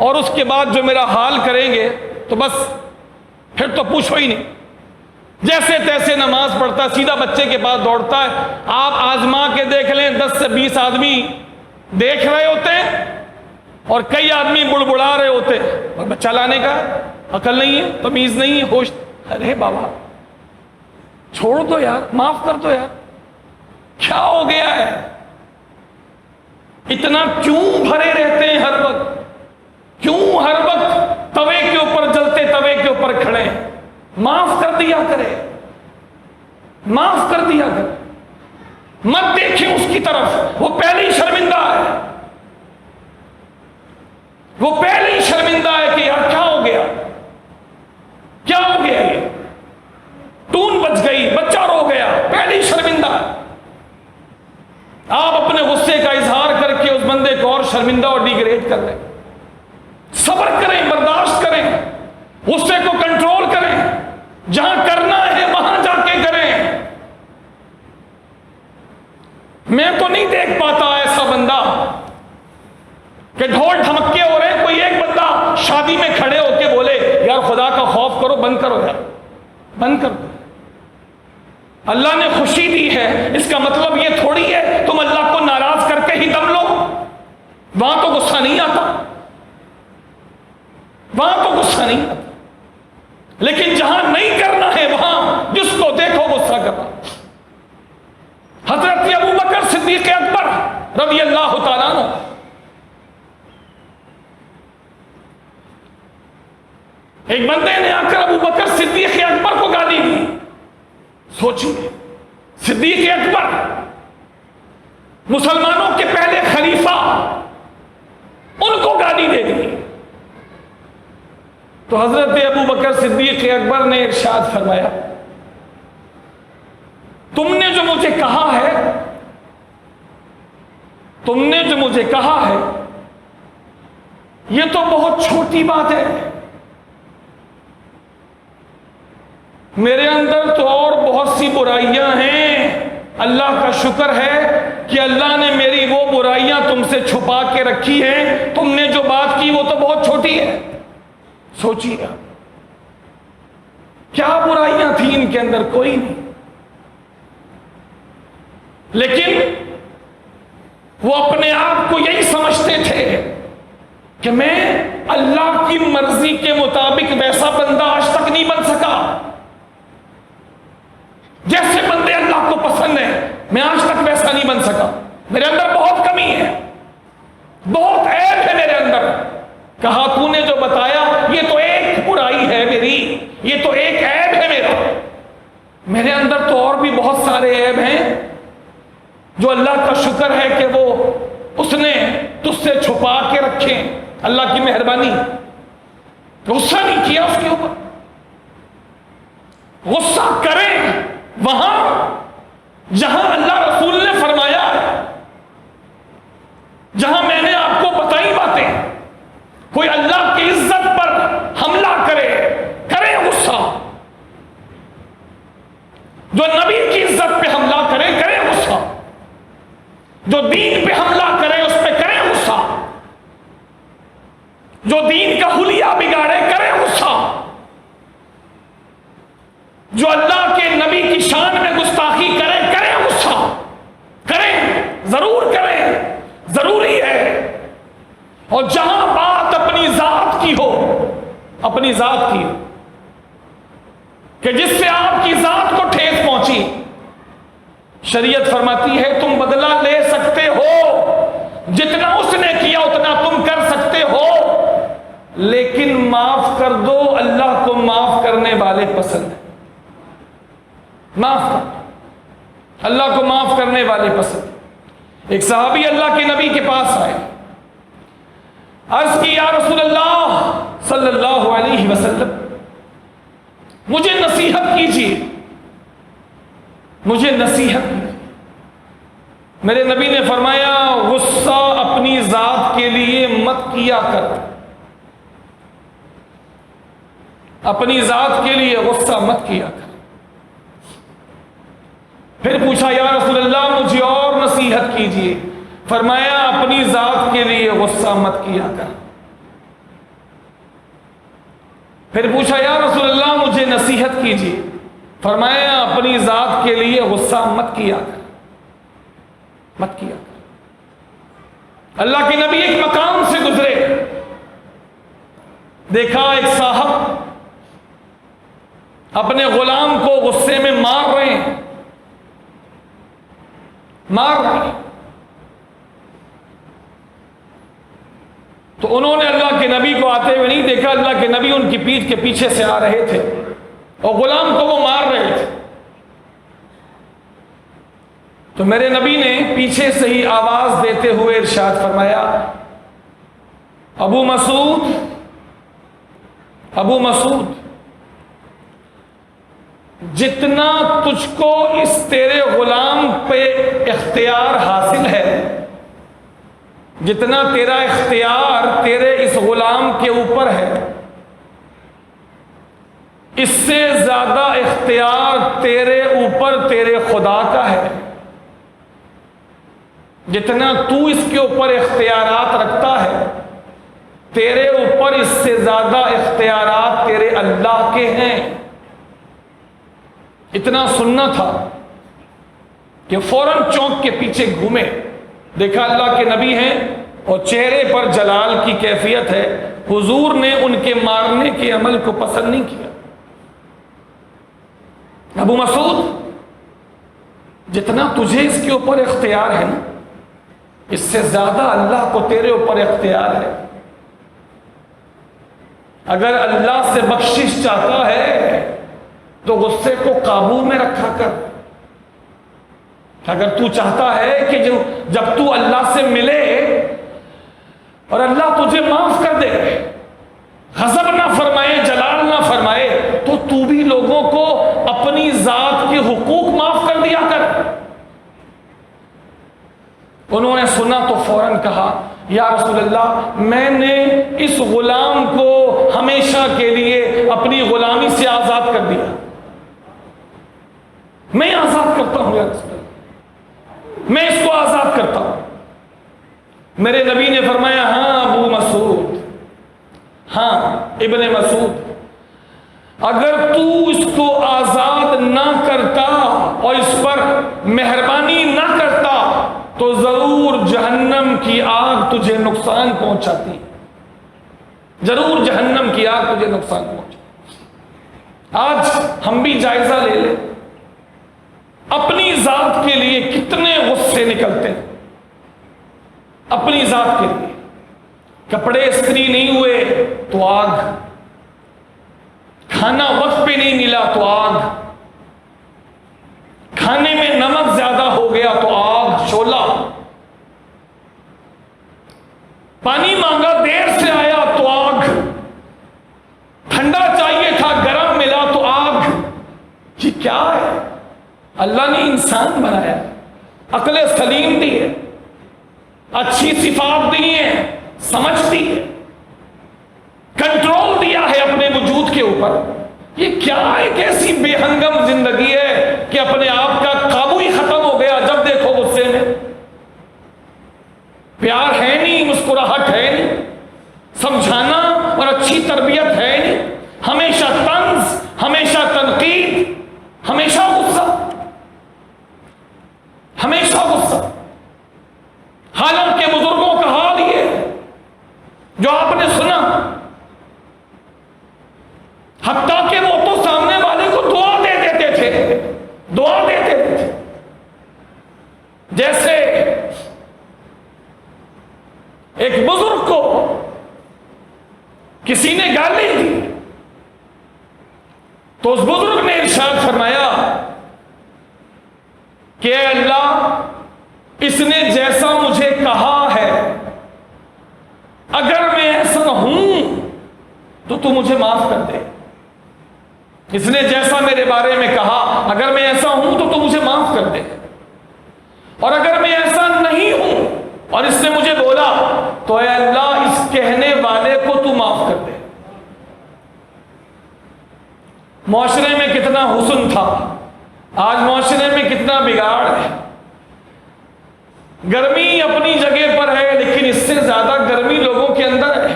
اور اس کے بعد جو میرا حال کریں گے تو بس پھر تو پوچھو ہی نہیں۔ جیسے تیسے نماز پڑھتا ہے، سیدھا بچے کے پاس دوڑتا ہے۔ آپ آزما کے دیکھ لیں، 10 سے 20 آدمی دیکھ رہے ہوتے ہیں اور کئی آدمی بڑبڑا رہے ہوتے ہیں، اور بچہ لانے کا عقل نہیں ہے، تمیز نہیں ہے، ہوش۔ ارے بابا چھوڑ دو یار، معاف کر دو یار، کیا ہو گیا ہے؟ اتنا کیوں بھرے رہتے ہیں ہر وقت؟ کیوں ہر وقت توے کے اوپر جلتے توے کے اوپر کھڑے ہیں؟ معاف کر دیا کرے، معاف کر دیا کرے، مت دیکھیں اس کی طرف، وہ پہلے ہی شرمندہ ہے، وہ پہلے ہی شرمندہ ہے کہ یار کیا ہو گیا، کیا ہو گیا، یہ ٹون بچ گئی، بچہ رو گیا، پہلے ہی شرمندہ ہے۔ آپ اپنے غصے کا اظہار کر کے اس بندے کو اور شرمندہ اور ڈیگریڈ کر رہے ہیں۔ صبر کریں، برداشت کریں، غصے کو کنٹرول کریں، جہاں کرنا ہے وہاں جا کے کریں۔ میں تو نہیں دیکھ پاتا ایسا بندہ کہ ڈھول ڈھمکے ہو رہے ہیں، کوئی ایک بندہ شادی میں کھڑے ہو کے بولے یار خدا کا خوف کرو، بند کرو یار، بند کر دو، اللہ نے خوشی دی ہے، اس کا مطلب یہ تھوڑی ہے تم اللہ کو ناراض کر کے ہی دم لو۔ وہاں تو غصہ نہیں آتا، وہاں تو غصہ نہیں آتا، لیکن جہاں نہیں کرنا ہے وہاں جس کو دیکھو غصہ کرنا۔ حضرت ابو بکر صدیق اکبر رضی اللہ تعالیٰ عنہ، ایک بندے نے آ کر ابو بکر صدیق اکبر کو گالی دی۔ سوچیے، صدیق اکبر مسلمانوں کے پہلے خلیفہ، ان کو گالی دے دی۔ تو حضرت ابو بکر صدیق اکبر نے ارشاد فرمایا تم نے جو مجھے کہا ہے یہ تو بہت چھوٹی بات ہے، میرے اندر تو اور بہت سی برائیاں ہیں، اللہ کا شکر ہے کہ اللہ نے میری وہ برائیاں تم سے چھپا کے رکھی ہیں، تم نے جو بات کی وہ تو بہت چھوٹی ہے۔ سوچیے کیا برائیاں تھیں ان کے اندر؟ کوئی نہیں، لیکن وہ اپنے آپ کو یہی سمجھتے تھے کہ میں اللہ کی مرضی کے مطابق ویسا بندہ آج تک نہیں بن سکا جیسے بندے اللہ کو پسند ہیں، میں آج تک ویسا نہیں بن سکا، میرے اندر بہت کمی ہے، بہت عیب ہے میرے اندر۔ کہا تو نے جو بتایا یہ تو ایک برائی ہے میری، یہ تو ایک عیب ہے میرا، میرے اندر تو اور بھی بہت سارے عیب ہیں جو اللہ کا شکر ہے کہ وہ اس نے تجھ سے چھپا کے رکھے، اللہ کی مہربانی۔ غصہ نہیں کیا اس کے اوپر، غصہ کریں وہاں جہاں اللہ رسول نے فرمایا ہے، جہاں میں نے آپ کو بتائی باتیں۔ کوئی اللہ کی عزت پر حملہ کرے غصہ، جو نبی کی عزت پہ حملہ کرے غصہ، جو دین پہ حملہ کرے اس پہ کرے غصہ، جو دین کا حلیہ بگاڑے کرے غصہ، جو اللہ کے نبی کی شان میں گستاخی کرے غصہ، کریں، ضرور کریں، ضروری ہے۔ اور جہاں بات اپنی ذات کی ہو، اپنی ذات کی، کہ جس سے آپ کی ذات کو ٹھیس پہنچی، شریعت فرماتی ہے تم بدلہ لے سکتے ہو، جتنا اس نے کیا اتنا تم کر سکتے ہو، لیکن معاف کر دو، اللہ کو معاف کرنے والے پسند ہیں۔ معاف کر، اللہ کو معاف کرنے والے پسند۔ ایک صحابی اللہ کے نبی کے پاس آئے، عرض کی یا رسول اللہ صلی اللہ علیہ وسلم مجھے نصیحت کیجیے، مجھے نصیحت کیجیے۔ میرے نبی نے فرمایا غصہ اپنی ذات کے لیے مت کیا کر، اپنی ذات کے لیے غصہ مت کیا کر۔ پھر پوچھا یا رسول اللہ مجھے اور نصیحت کیجیے، فرمایا اپنی ذات کے لیے غصہ مت کیا کر۔ پھر پوچھا یا رسول اللہ مجھے نصیحت کیجیے، فرمایا اپنی ذات کے لیے غصہ مت کیا کر، مت کیا کر۔ اللہ کے نبی ایک مقام سے گزرے، دیکھا ایک صاحب اپنے غلام کو غصے میں مار رہے ہیں، تو انہوں نے اللہ کے نبی کو آتے ہوئے نہیں دیکھا، اللہ کے نبی ان کی پیٹھ کے پیچھے سے آ رہے تھے اور غلام کو وہ مار رہے تھے۔ تو میرے نبی نے پیچھے سے ہی آواز دیتے ہوئے ارشاد فرمایا ابو مسعود، جتنا تجھ کو اس تیرے غلام پہ اختیار حاصل ہے، جتنا تیرا اختیار تیرے اس غلام کے اوپر ہے، اس سے زیادہ اختیار تیرے اوپر تیرے خدا کا ہے۔ جتنا تو اس کے اوپر اختیارات رکھتا ہے، تیرے اوپر اس سے زیادہ اختیارات تیرے اللہ کے ہیں۔ اتنا سننا تھا کہ فوراً چونک کے پیچھے گھومے، دیکھا اللہ کے نبی ہیں اور چہرے پر جلال کی کیفیت ہے، حضور نے ان کے مارنے کے عمل کو پسند نہیں کیا۔ ابو مسعود، جتنا تجھے اس کے اوپر اختیار ہے نا، اس سے زیادہ اللہ کو تیرے اوپر اختیار ہے۔ اگر اللہ سے بخشش چاہتا ہے تو غصے کو قابو میں رکھا کر۔ اگر تو چاہتا ہے کہ جب تو اللہ سے ملے اور اللہ تجھے معاف کر دے، غضب نہ فرمائے، جلال نہ فرمائے، تو تو بھی لوگوں کو اپنی ذات کے حقوق معاف کر دیا کر۔ انہوں نے سنا تو فوراً کہا یا رسول اللہ، میں نے اس غلام کو ہمیشہ کے لیے اپنی غلامی سے آزاد کر دیا، میں آزاد کرتا ہوں یا رسول اللہ، میں اس کو آزاد کرتا ہوں۔ میرے نبی نے فرمایا ہاں ابو مسعود، ہاں ابن مسعود، اگر تو اس کو آزاد نہ کرتا اور اس پر مہربانی نہ کرتا تو ضرور جہنم کی آگ تجھے نقصان پہنچاتی، ضرور جہنم کی آگ تجھے نقصان پہنچاتی۔ آج ہم بھی جائزہ لے لیں، اپنی ذات کے لیے کتنے غصے نکلتے ہیں، اپنی ذات کے لیے۔ کپڑے استری نہیں ہوئے تو آگ، کھانا وقت پہ نہیں ملا تو آگ، کھانے میں نمک زیادہ ہو گیا تو آگ، شعلہ، پانی مانگا دیر سے آیا تو آگ، ٹھنڈا چاہیے تھا گرم ملا تو آگ۔ یہ کیا ہے؟ اللہ نے انسان بنایا، عقل سلیم دی ہے، اچھی صفات دی ہیں، سمجھتی ہے، کنٹرول دیا ہے اپنے وجود کے اوپر۔ یہ کیا ایک ایسی بے ہنگم زندگی ہے کہ اپنے آپ کا قابو ہی ختم ہو گیا، جب دیکھو غصے میں، پیار ہے نہیں، مسکراہٹ ہے نہیں، سمجھانا اور اچھی تربیت ہے نہیں، ہمیشہ طنز، ہمیشہ تنقید، ہمیشہ غصہ، ہمیشہ غصہ۔ حالانکہ بزرگوں کا حال یہ جو آپ نے سنا، حتیٰ کہ وہ تو سامنے والے کو دعا دے دیتے تھے، دعا دے دیتے تھے۔ جیسے ایک بزرگ کو کسی نے گالی دی تو اس بزرگ نے ارشاد فرمایا کہ اے اللہ، اس نے جیسا مجھے کہا ہے اگر میں ایسا ہوں تو تو مجھے معاف کر دے، اس نے جیسا میرے بارے میں کہا اگر میں ایسا ہوں تو تو مجھے معاف کر دے، اور اگر میں ایسا نہیں ہوں اور اس نے مجھے بولا تو اے اللہ اس کہنے والے کو تو معاف کر دے۔ معاشرے میں کتنا حسن تھا، آج معاشرے میں کتنا بگاڑ ہے۔ گرمی اپنی جگہ پر ہے لیکن اس سے زیادہ گرمی لوگوں کے اندر ہے،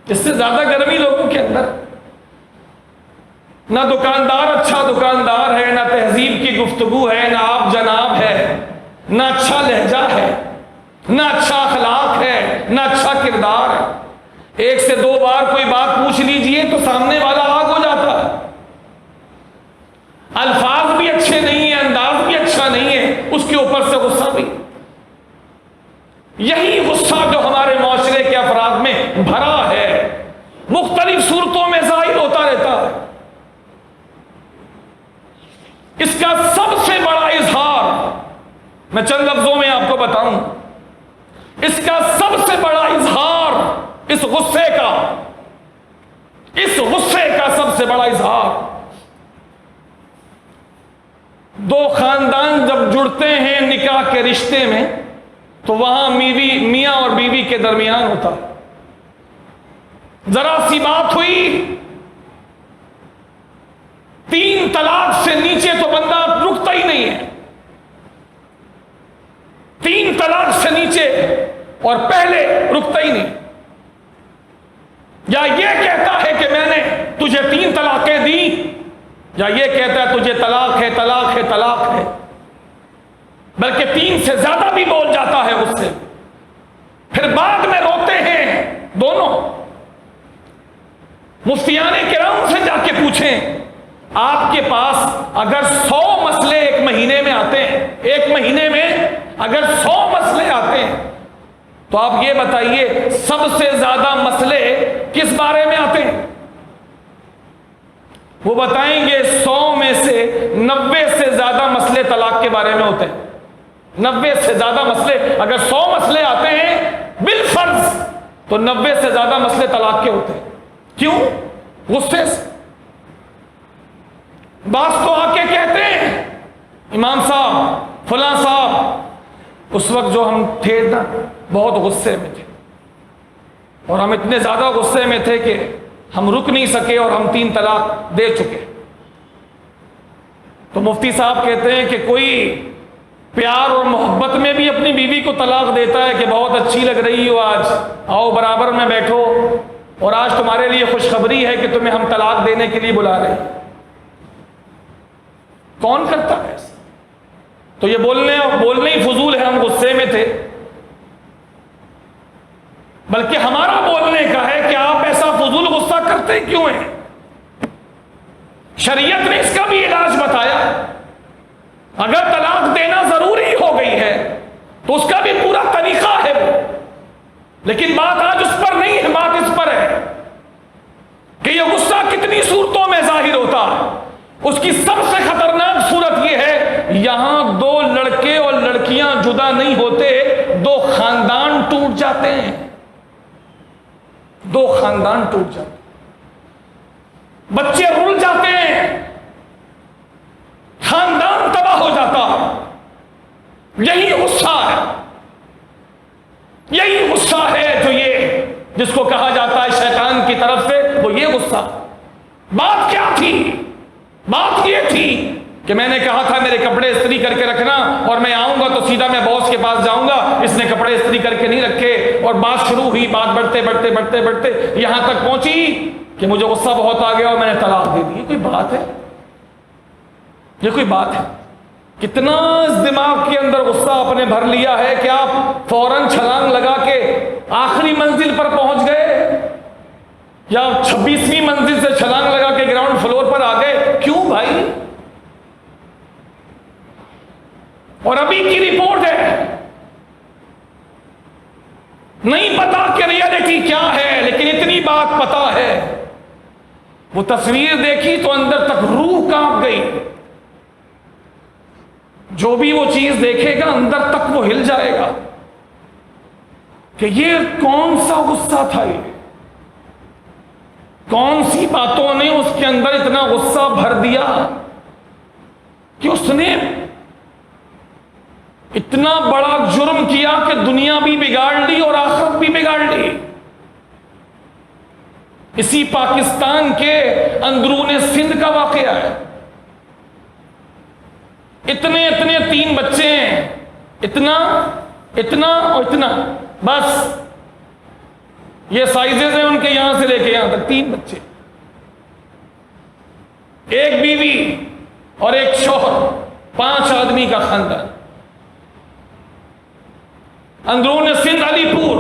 اس سے زیادہ گرمی لوگوں کے اندر۔ نہ دکاندار اچھا دکاندار ہے، نہ تہذیب کی گفتگو ہے، نہ آپ جناب ہے، نہ اچھا لہجہ ہے، نہ اچھا اخلاق ہے، نہ اچھا کردار ہے۔ ایک سے دو بار کوئی بات پوچھ لیجئے تو سامنے والا آگ ہو جاتا ہے، الفاظ بھی اچھے نہیں ہیں، انداز بھی اچھا نہیں ہے، اس کے اوپر سے غصہ بھی۔ یہی غصہ جو ہمارے معاشرے کے افراد میں بھرا ہے، مختلف صورتوں میں ظاہر ہوتا رہتا ہے۔ اس کا سب سے بڑا اظہار میں چند لفظوں میں آپ کو بتاؤں، اس کا سب سے بڑا اظہار اس غصے کا سب سے بڑا اظہار، دو خاندان جب جڑتے ہیں نکاح کے رشتے میں تو وہاں میاں اور بیوی کے درمیان ہوتا، ذرا سی بات ہوئی، 3 طلاق سے نیچے تو بندہ رکتا ہی نہیں ہے، 3 طلاق سے نیچے اور پہلے رکتا ہی نہیں، یا یہ کہتا ہے کہ میں نے تجھے 3 طلاقیں دی، یا یہ کہتا ہے تجھے طلاق ہے طلاق ہے طلاق ہے، بلکہ 3 سے زیادہ بھی بول جاتا ہے اس سے، پھر بعد میں روتے ہیں دونوں۔ مفتیان کرام سے جا کے پوچھیں، آپ کے پاس اگر 100 مسئلے ایک مہینے میں آتے ہیں، ایک مہینے میں اگر 100 مسئلے آتے ہیں تو آپ یہ بتائیے سب سے زیادہ مسئلے کس بارے میں آتے ہیں؟ وہ بتائیں گے 100 میں سے 90 سے زیادہ مسئلے طلاق کے بارے میں ہوتے ہیں۔ 90 سے زیادہ مسئلے، اگر 100 مسئلے آتے ہیں بالفرض تو 90 سے زیادہ مسئلے طلاق کے ہوتے ہیں. کیوں؟ غصے سے. بعض تو آ کے کہتے ہیں امام صاحب فلاں صاحب اس وقت جو ہم تھے نا بہت غصے میں تھے اور ہم اتنے زیادہ غصے میں تھے کہ ہم رک نہیں سکے اور ہم 3 طلاق دے چکے. تو مفتی صاحب کہتے ہیں کہ کوئی پیار اور محبت میں بھی اپنی بیوی کو طلاق دیتا ہے کہ بہت اچھی لگ رہی ہو آج، آؤ برابر میں بیٹھو، اور آج تمہارے لیے خوشخبری ہے کہ تمہیں ہم طلاق دینے کے لیے بلا رہے ہیں. کون کرتا ہے ایسا؟ تو یہ بولنے ہی فضول ہے. ہم غصے میں تھے، بلکہ ہمارا بولنے کا ہے کہ آپ ایسا فضول غصہ کرتے کیوں ہیں؟ شریعت نے اس کا بھی علاج بتایا. اگر طلاق دینا ضروری ہو گئی ہے تو اس کا بھی پورا طریقہ ہے، لیکن بات آج اس پر نہیں ہے، بات اس پر ہے کہ یہ غصہ کتنی صورتوں میں ظاہر ہوتا ہے. اس کی سب سے خطرناک صورت یہ ہے یہاں 2 لڑکے اور لڑکیاں جدا نہیں ہوتے، 2 خاندان ٹوٹ جاتے ہیں. 2 خاندان ٹوٹ جاتے ہیں، بچے رل جاتے ہیں، خاندان تباہ ہو جاتا. یہی غصہ ہے، یہی غصہ ہے جو یہ جس کو کہا جاتا ہے شیطان کی طرف سے، وہ یہ غصہ. بات کیا تھی؟ بات یہ تھی کہ میں نے کہا تھا میرے کپڑے استری کر کے رکھنا، اور میں آؤں گا تو سیدھا میں باس کے پاس جاؤں گا. اس نے کپڑے استری کر کے نہیں رکھے اور بات شروع ہوئی. بات بڑھتے بڑھتے بڑھتے بڑھتے یہاں تک پہنچی کہ مجھے غصہ بہت آ گیا اور میں نے طلاق دے دی. یہ کوئی بات ہے؟ یہ کوئی بات ہے؟ کتنا اس دماغ کے اندر غصہ آپ نے بھر لیا ہے کہ آپ فوراً چھلانگ لگا کے آخری منزل پر پہنچ گئے، یا 26ویں منزل سے چھلانگ لگا کے گراؤنڈ فلور پر آ گئے. کیوں بھائی؟ اور ابھی کی رپورٹ ہے، نہیں پتا کہ ریئلٹی کیا ہے، لیکن اتنی بات پتا ہے وہ تصویر دیکھی تو اندر تک روح کانپ گئی. جو بھی وہ چیز دیکھے گا اندر تک وہ ہل جائے گا کہ یہ کون سا غصہ تھا، یہ کون سی باتوں نے اس کے اندر اتنا غصہ بھر دیا کہ اس نے اتنا بڑا جرم کیا کہ دنیا بھی بگاڑ لی اور آخرت بھی بگاڑ لی. اسی پاکستان کے اندرون سندھ کا واقعہ ہے. اتنے 3 بچے ہیں، اتنا اور اتنا، بس یہ سائزز ہیں ان کے یہاں سے لے کے یہاں تک 3 بچے، 1 بیوی اور 1 شوہر، 5 آدمی کا خاندان. اندرون سندھ علی پور.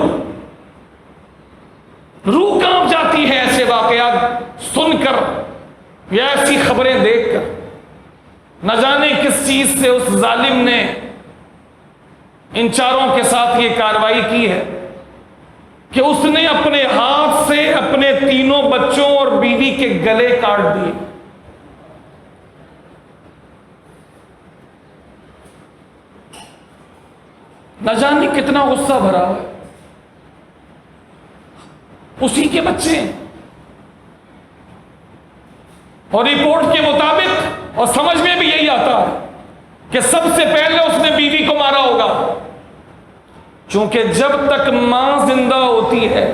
روح کانپ جاتی ہے ایسے واقعات سن کر یا ایسی خبریں دیکھ کر. نہ جانے کس چیز سے اس ظالم نے ان چاروں کے ساتھ یہ کارروائی کی ہے کہ اس نے اپنے ہاتھ سے اپنے 3 بچوں اور بیوی کے گلے کاٹ دیے. نہ جانے کتنا غصہ بھرا ہے. اسی کے بچے ہیں اور رپورٹ کے مطابق، اور سمجھ میں بھی یہی آتا ہے کہ سب سے پہلے اس نے بیوی کو مارا ہوگا، چونکہ جب تک ماں زندہ ہوتی ہے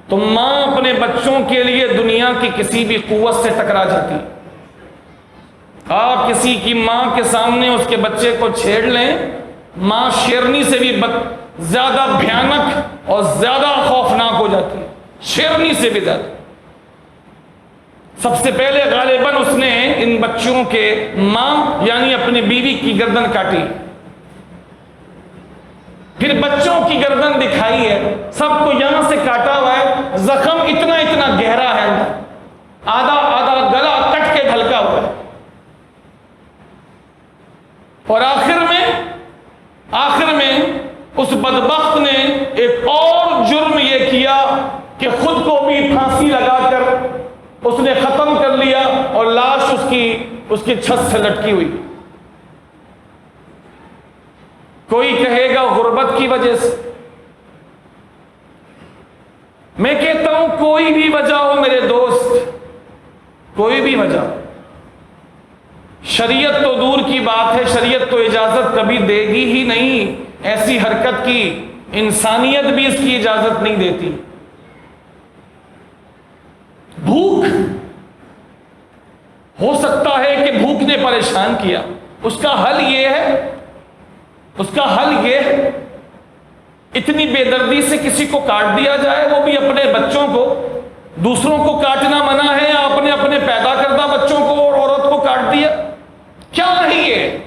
تو ماں اپنے بچوں کے لیے دنیا کی کسی بھی قوت سے ٹکرا جاتی. آپ کسی کی ماں کے سامنے اس کے بچے کو چھیڑ لیں، ماں شیرنی سے بھی زیادہ بھیانک اور زیادہ خوفناک ہو جاتی ہے، شیرنی سے بھی زیادہ. سب سے پہلے غالباً اس نے ان بچوں کے ماں یعنی اپنی بیوی کی گردن کاٹی، پھر بچوں کی گردن دکھائی ہے. سب کو یہاں سے کاٹا ہوا ہے، زخم اتنا گہرا ہے، آدھا گلا کٹ کے ڈھلکا ہوا ہے. اور آخر میں اس بدبخت نے ایک اور جرم یہ کیا کہ خود کو بھی پھانسی لگا کر اس نے ختم کر لیا اور لاش اس کی چھت سے لٹکی ہوئی. کوئی کہے گا غربت کی وجہ سے، میں کہتا ہوں کوئی بھی وجہ ہو میرے دوست، کوئی بھی وجہ، شریعت تو دور کی بات ہے، شریعت تو اجازت کبھی دے گی ہی نہیں ایسی حرکت کی، انسانیت بھی اس کی اجازت نہیں دیتی۔ بھوک، ہو سکتا ہے کہ بھوک نے پریشان کیا، اس کا حل یہ ہے، اتنی بے دردی سے کسی کو کاٹ دیا جائے، وہ بھی اپنے بچوں کو، دوسروں کو کاٹنا منع ہے، یا اپنے پیدا کردہ بچوں کو اور عورت کو کاٹ دیا؟ کیا ہے یہ؟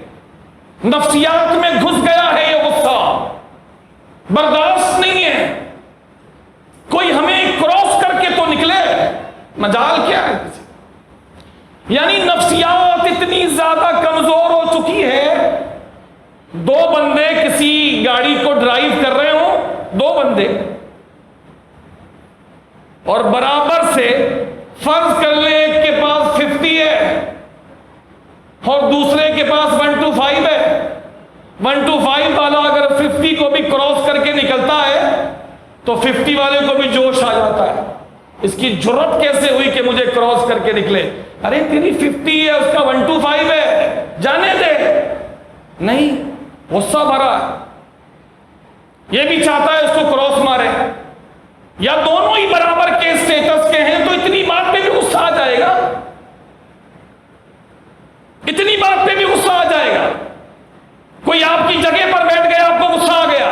نفسیات میں گھس گیا ہے یہ غصہ، برداشت نہیں ہے۔ کوئی ہمیں کراس کر کے تو نکلے، مجال کیا ہے؟ یعنی نفسیات اتنی زیادہ کمزور ہو چکی ہے، دو بندے کسی گاڑی کو ڈرائیو کر رہے ہوں، دو بندے، اور برابر سے فرض کر لیں ایک کے پاس 50 ہے اور دوسرے کے پاس 125 ہے، 125 والا اگر 50 کو بھی کراس کر کے نکلتا ہے تو 50 والے کو بھی جوش آ جاتا ہے، اس کی جرت کیسے ہوئی کہ مجھے کراس کر کے نکلے؟ ارے تیری 50 ہے، اس کا 125 ہے، جانے دے۔ نہیں، غصہ بھرا، یہ بھی چاہتا ہے اس کو کراس مارے، یا دونوں ہی برابر کے اسٹیٹس کے ہیں تو اتنی بات پہ بھی غصہ آ جائے گا، اتنی بات پہ بھی غصہ آ جائے گا۔ کوئی آپ کی جگہ پر بیٹھ گیا، آپ کو غصہ آ گیا،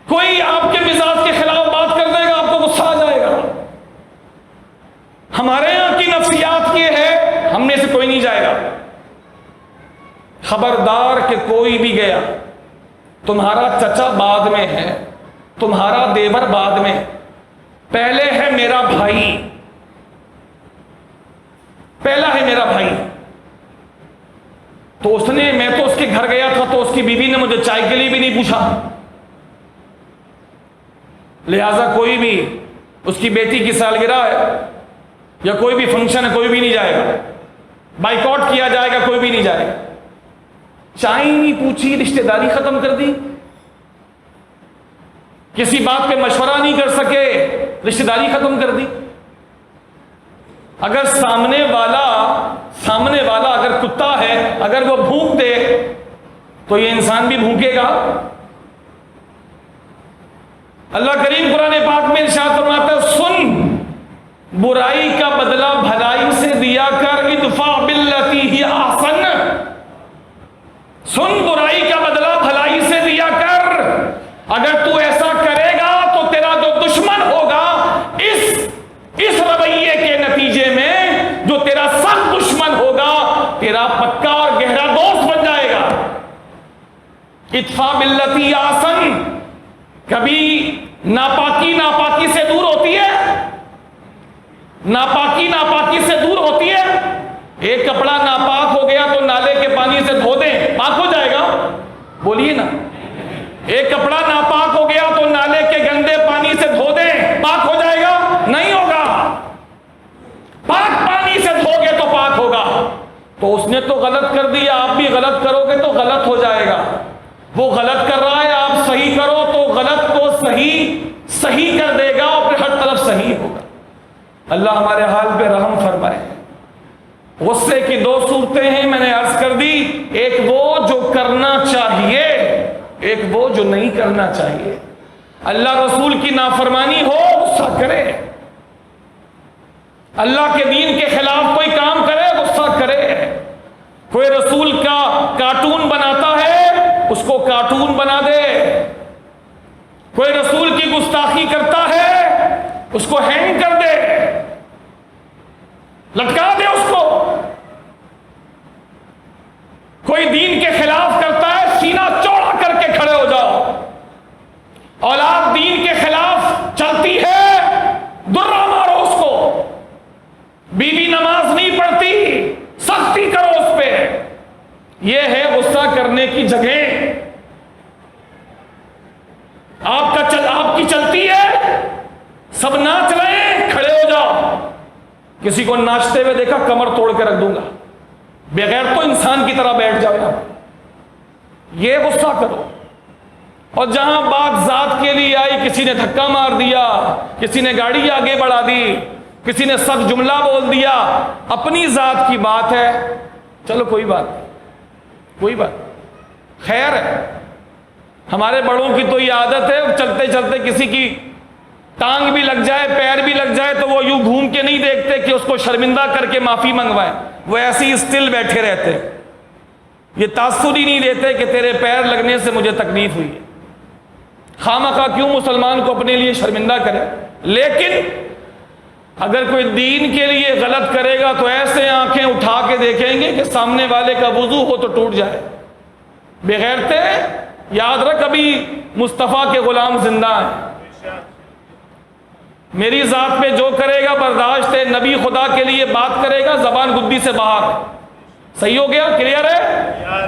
کوئی آپ کے مزاج کے خلاف بات کر دے گا، آپ کو غصہ آ جائے گا۔ ہمارے یہاں کی نفسیات یہ ہے، ہم میں سے کوئی نہیں جائے گا، خبردار کہ کوئی بھی گیا، تمہارا چچا بعد میں ہے، تمہارا دیور بعد میں، پہلے ہے میرا بھائی، پہلا ہے میرا بھائی۔ تو اس نے، میں تو اس کے گھر گیا تھا تو اس کی بیوی نے مجھے چائے کے لیے بھی نہیں پوچھا، لہذا کوئی بھی، اس کی بیٹی کی سالگرہ ہے یا کوئی بھی فنکشن ہے، کوئی بھی نہیں جائے گا، بائیکاٹ کیا جائے گا، کوئی بھی نہیں جائے گا۔ چائے نہیں پوچھی، رشتہ داری ختم کر دی، کسی بات پہ مشورہ نہیں کر سکے، رشتہ داری ختم کر دی۔ اگر سامنے والا اگر کتا ہے، اگر وہ بھونک دے تو یہ انسان بھی بھونکے گا۔ اللہ کریم قرآن پاک میں ارشاد فرماتا ہے، سن، برائی کا بدلہ بھلائی سے دیا کر، ادفع باللتی ہی احسن، سن، برائی کا بدلہ بھلائی سے دیا کر۔ اگر تو ایسا کرے گا تو تیرا جو دشمن ہوگا اس رویے کے نتیجے میں، جو تیرا سخت دشمن ہوگا، تیرا پکا اور گہرا دوست بن جائے گا۔ ادفع باللتی احسن، کبھی ناپاکی سے دور ہوتی ہے، ناپاکی سے دور ہوتی ہے۔ ایک کپڑا ناپاک ہو گیا تو نالے کے پانی سے دھو دیں، پاک ہو جائے گا؟ بولیے نا۔ ایک کپڑا ناپاک ہو گیا تو نالے کے گندے پانی سے دھو دیں، پاک ہو جائے گا؟ نہیں ہوگا۔ پاک پانی سے دھو گے تو پاک ہوگا۔ تو اس نے تو غلط کر دیا، آپ بھی غلط کرو گے تو غلط ہو جائے گا۔ وہ غلط کر رہا ہے، آپ صحیح کرو تو غلط کو صحیح کر دے گا، اور پھر ہر طرف صحیح ہوگا۔ اللہ ہمارے حال پہ رحم فرمائے۔ غصے کی دو صورتیں ہیں، میں نے عرض کر دی، ایک وہ جو کرنا چاہیے، ایک وہ جو نہیں کرنا چاہیے۔ اللہ رسول کی نافرمانی ہو، غصہ کرے، اللہ کے دین کے خلاف کوئی کام کرے، غصہ کرے۔ کوئی رسول کا کارٹون بناتا ہے، اس کو کارٹون بنا دے۔ کوئی رسول کی گستاخی کرتا ہے، اس کو ہینگ کر دے، لٹکا دے اس کو۔ کوئی دین کے خلاف کرتا ہے، سینہ چوڑا کر کے کھڑے ہو جاؤ۔ اولاد دین کے خلاف چلتی ہے، درہ مارو اس کو۔ بیوی نماز نہیں پڑھتی، سختی کرو اس پہ۔ یہ ہے غصہ کرنے کی جگہ۔ آپ کی چلتی ہے، سب ناچ رہے ہیں، کھڑے ہو جاؤ۔ کسی کو ناچتے ہوئے دیکھا، کمر توڑ کے رکھ دوں گا، بغیر تو انسان کی طرح بیٹھ جاؤ۔ یہ غصہ کرو۔ اور جہاں بات ذات کے لیے آئی، کسی نے دھکا مار دیا، کسی نے گاڑی آگے بڑھا دی، کسی نے سخت جملہ بول دیا، اپنی ذات کی بات ہے، چلو کوئی بات، کوئی بات، خیر ہے۔ ہمارے بڑوں کی تو یہ عادت ہے، چلتے چلتے کسی کی ٹانگ بھی لگ جائے، پیر بھی لگ جائے تو وہ یوں گھوم کے نہیں دیکھتے کہ اس کو شرمندہ کر کے معافی منگوائیں، وہ ایسے ہی اسٹل بیٹھے رہتے، یہ تاثر ہی نہیں دیتے کہ تیرے پیر لگنے سے مجھے تکلیف ہوئی ہے۔ خواہ کیوں مسلمان کو اپنے لیے شرمندہ کرے؟ لیکن اگر کوئی دین کے لیے غلط کرے گا تو ایسے آنکھیں اٹھا کے دیکھیں گے کہ سامنے والے کا وضو ہو تو ٹوٹ جائے۔ بغیرتے یاد رکھ، ابھی مصطفیٰ کے غلام زندہ ہیں، میری ذات پہ جو کرے گا برداشت ہے، نبی خدا کے لیے بات کرے گا زبان گدی سے باہر، صحیح ہو گیا؟ کلیئر ہے؟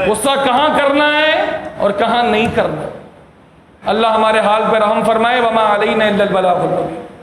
غصہ کہاں کرنا ہے اور کہاں نہیں کرنا۔ اللہ ہمارے حال پہ رحم فرمائے۔ وما علینا الا البلاغ المبین۔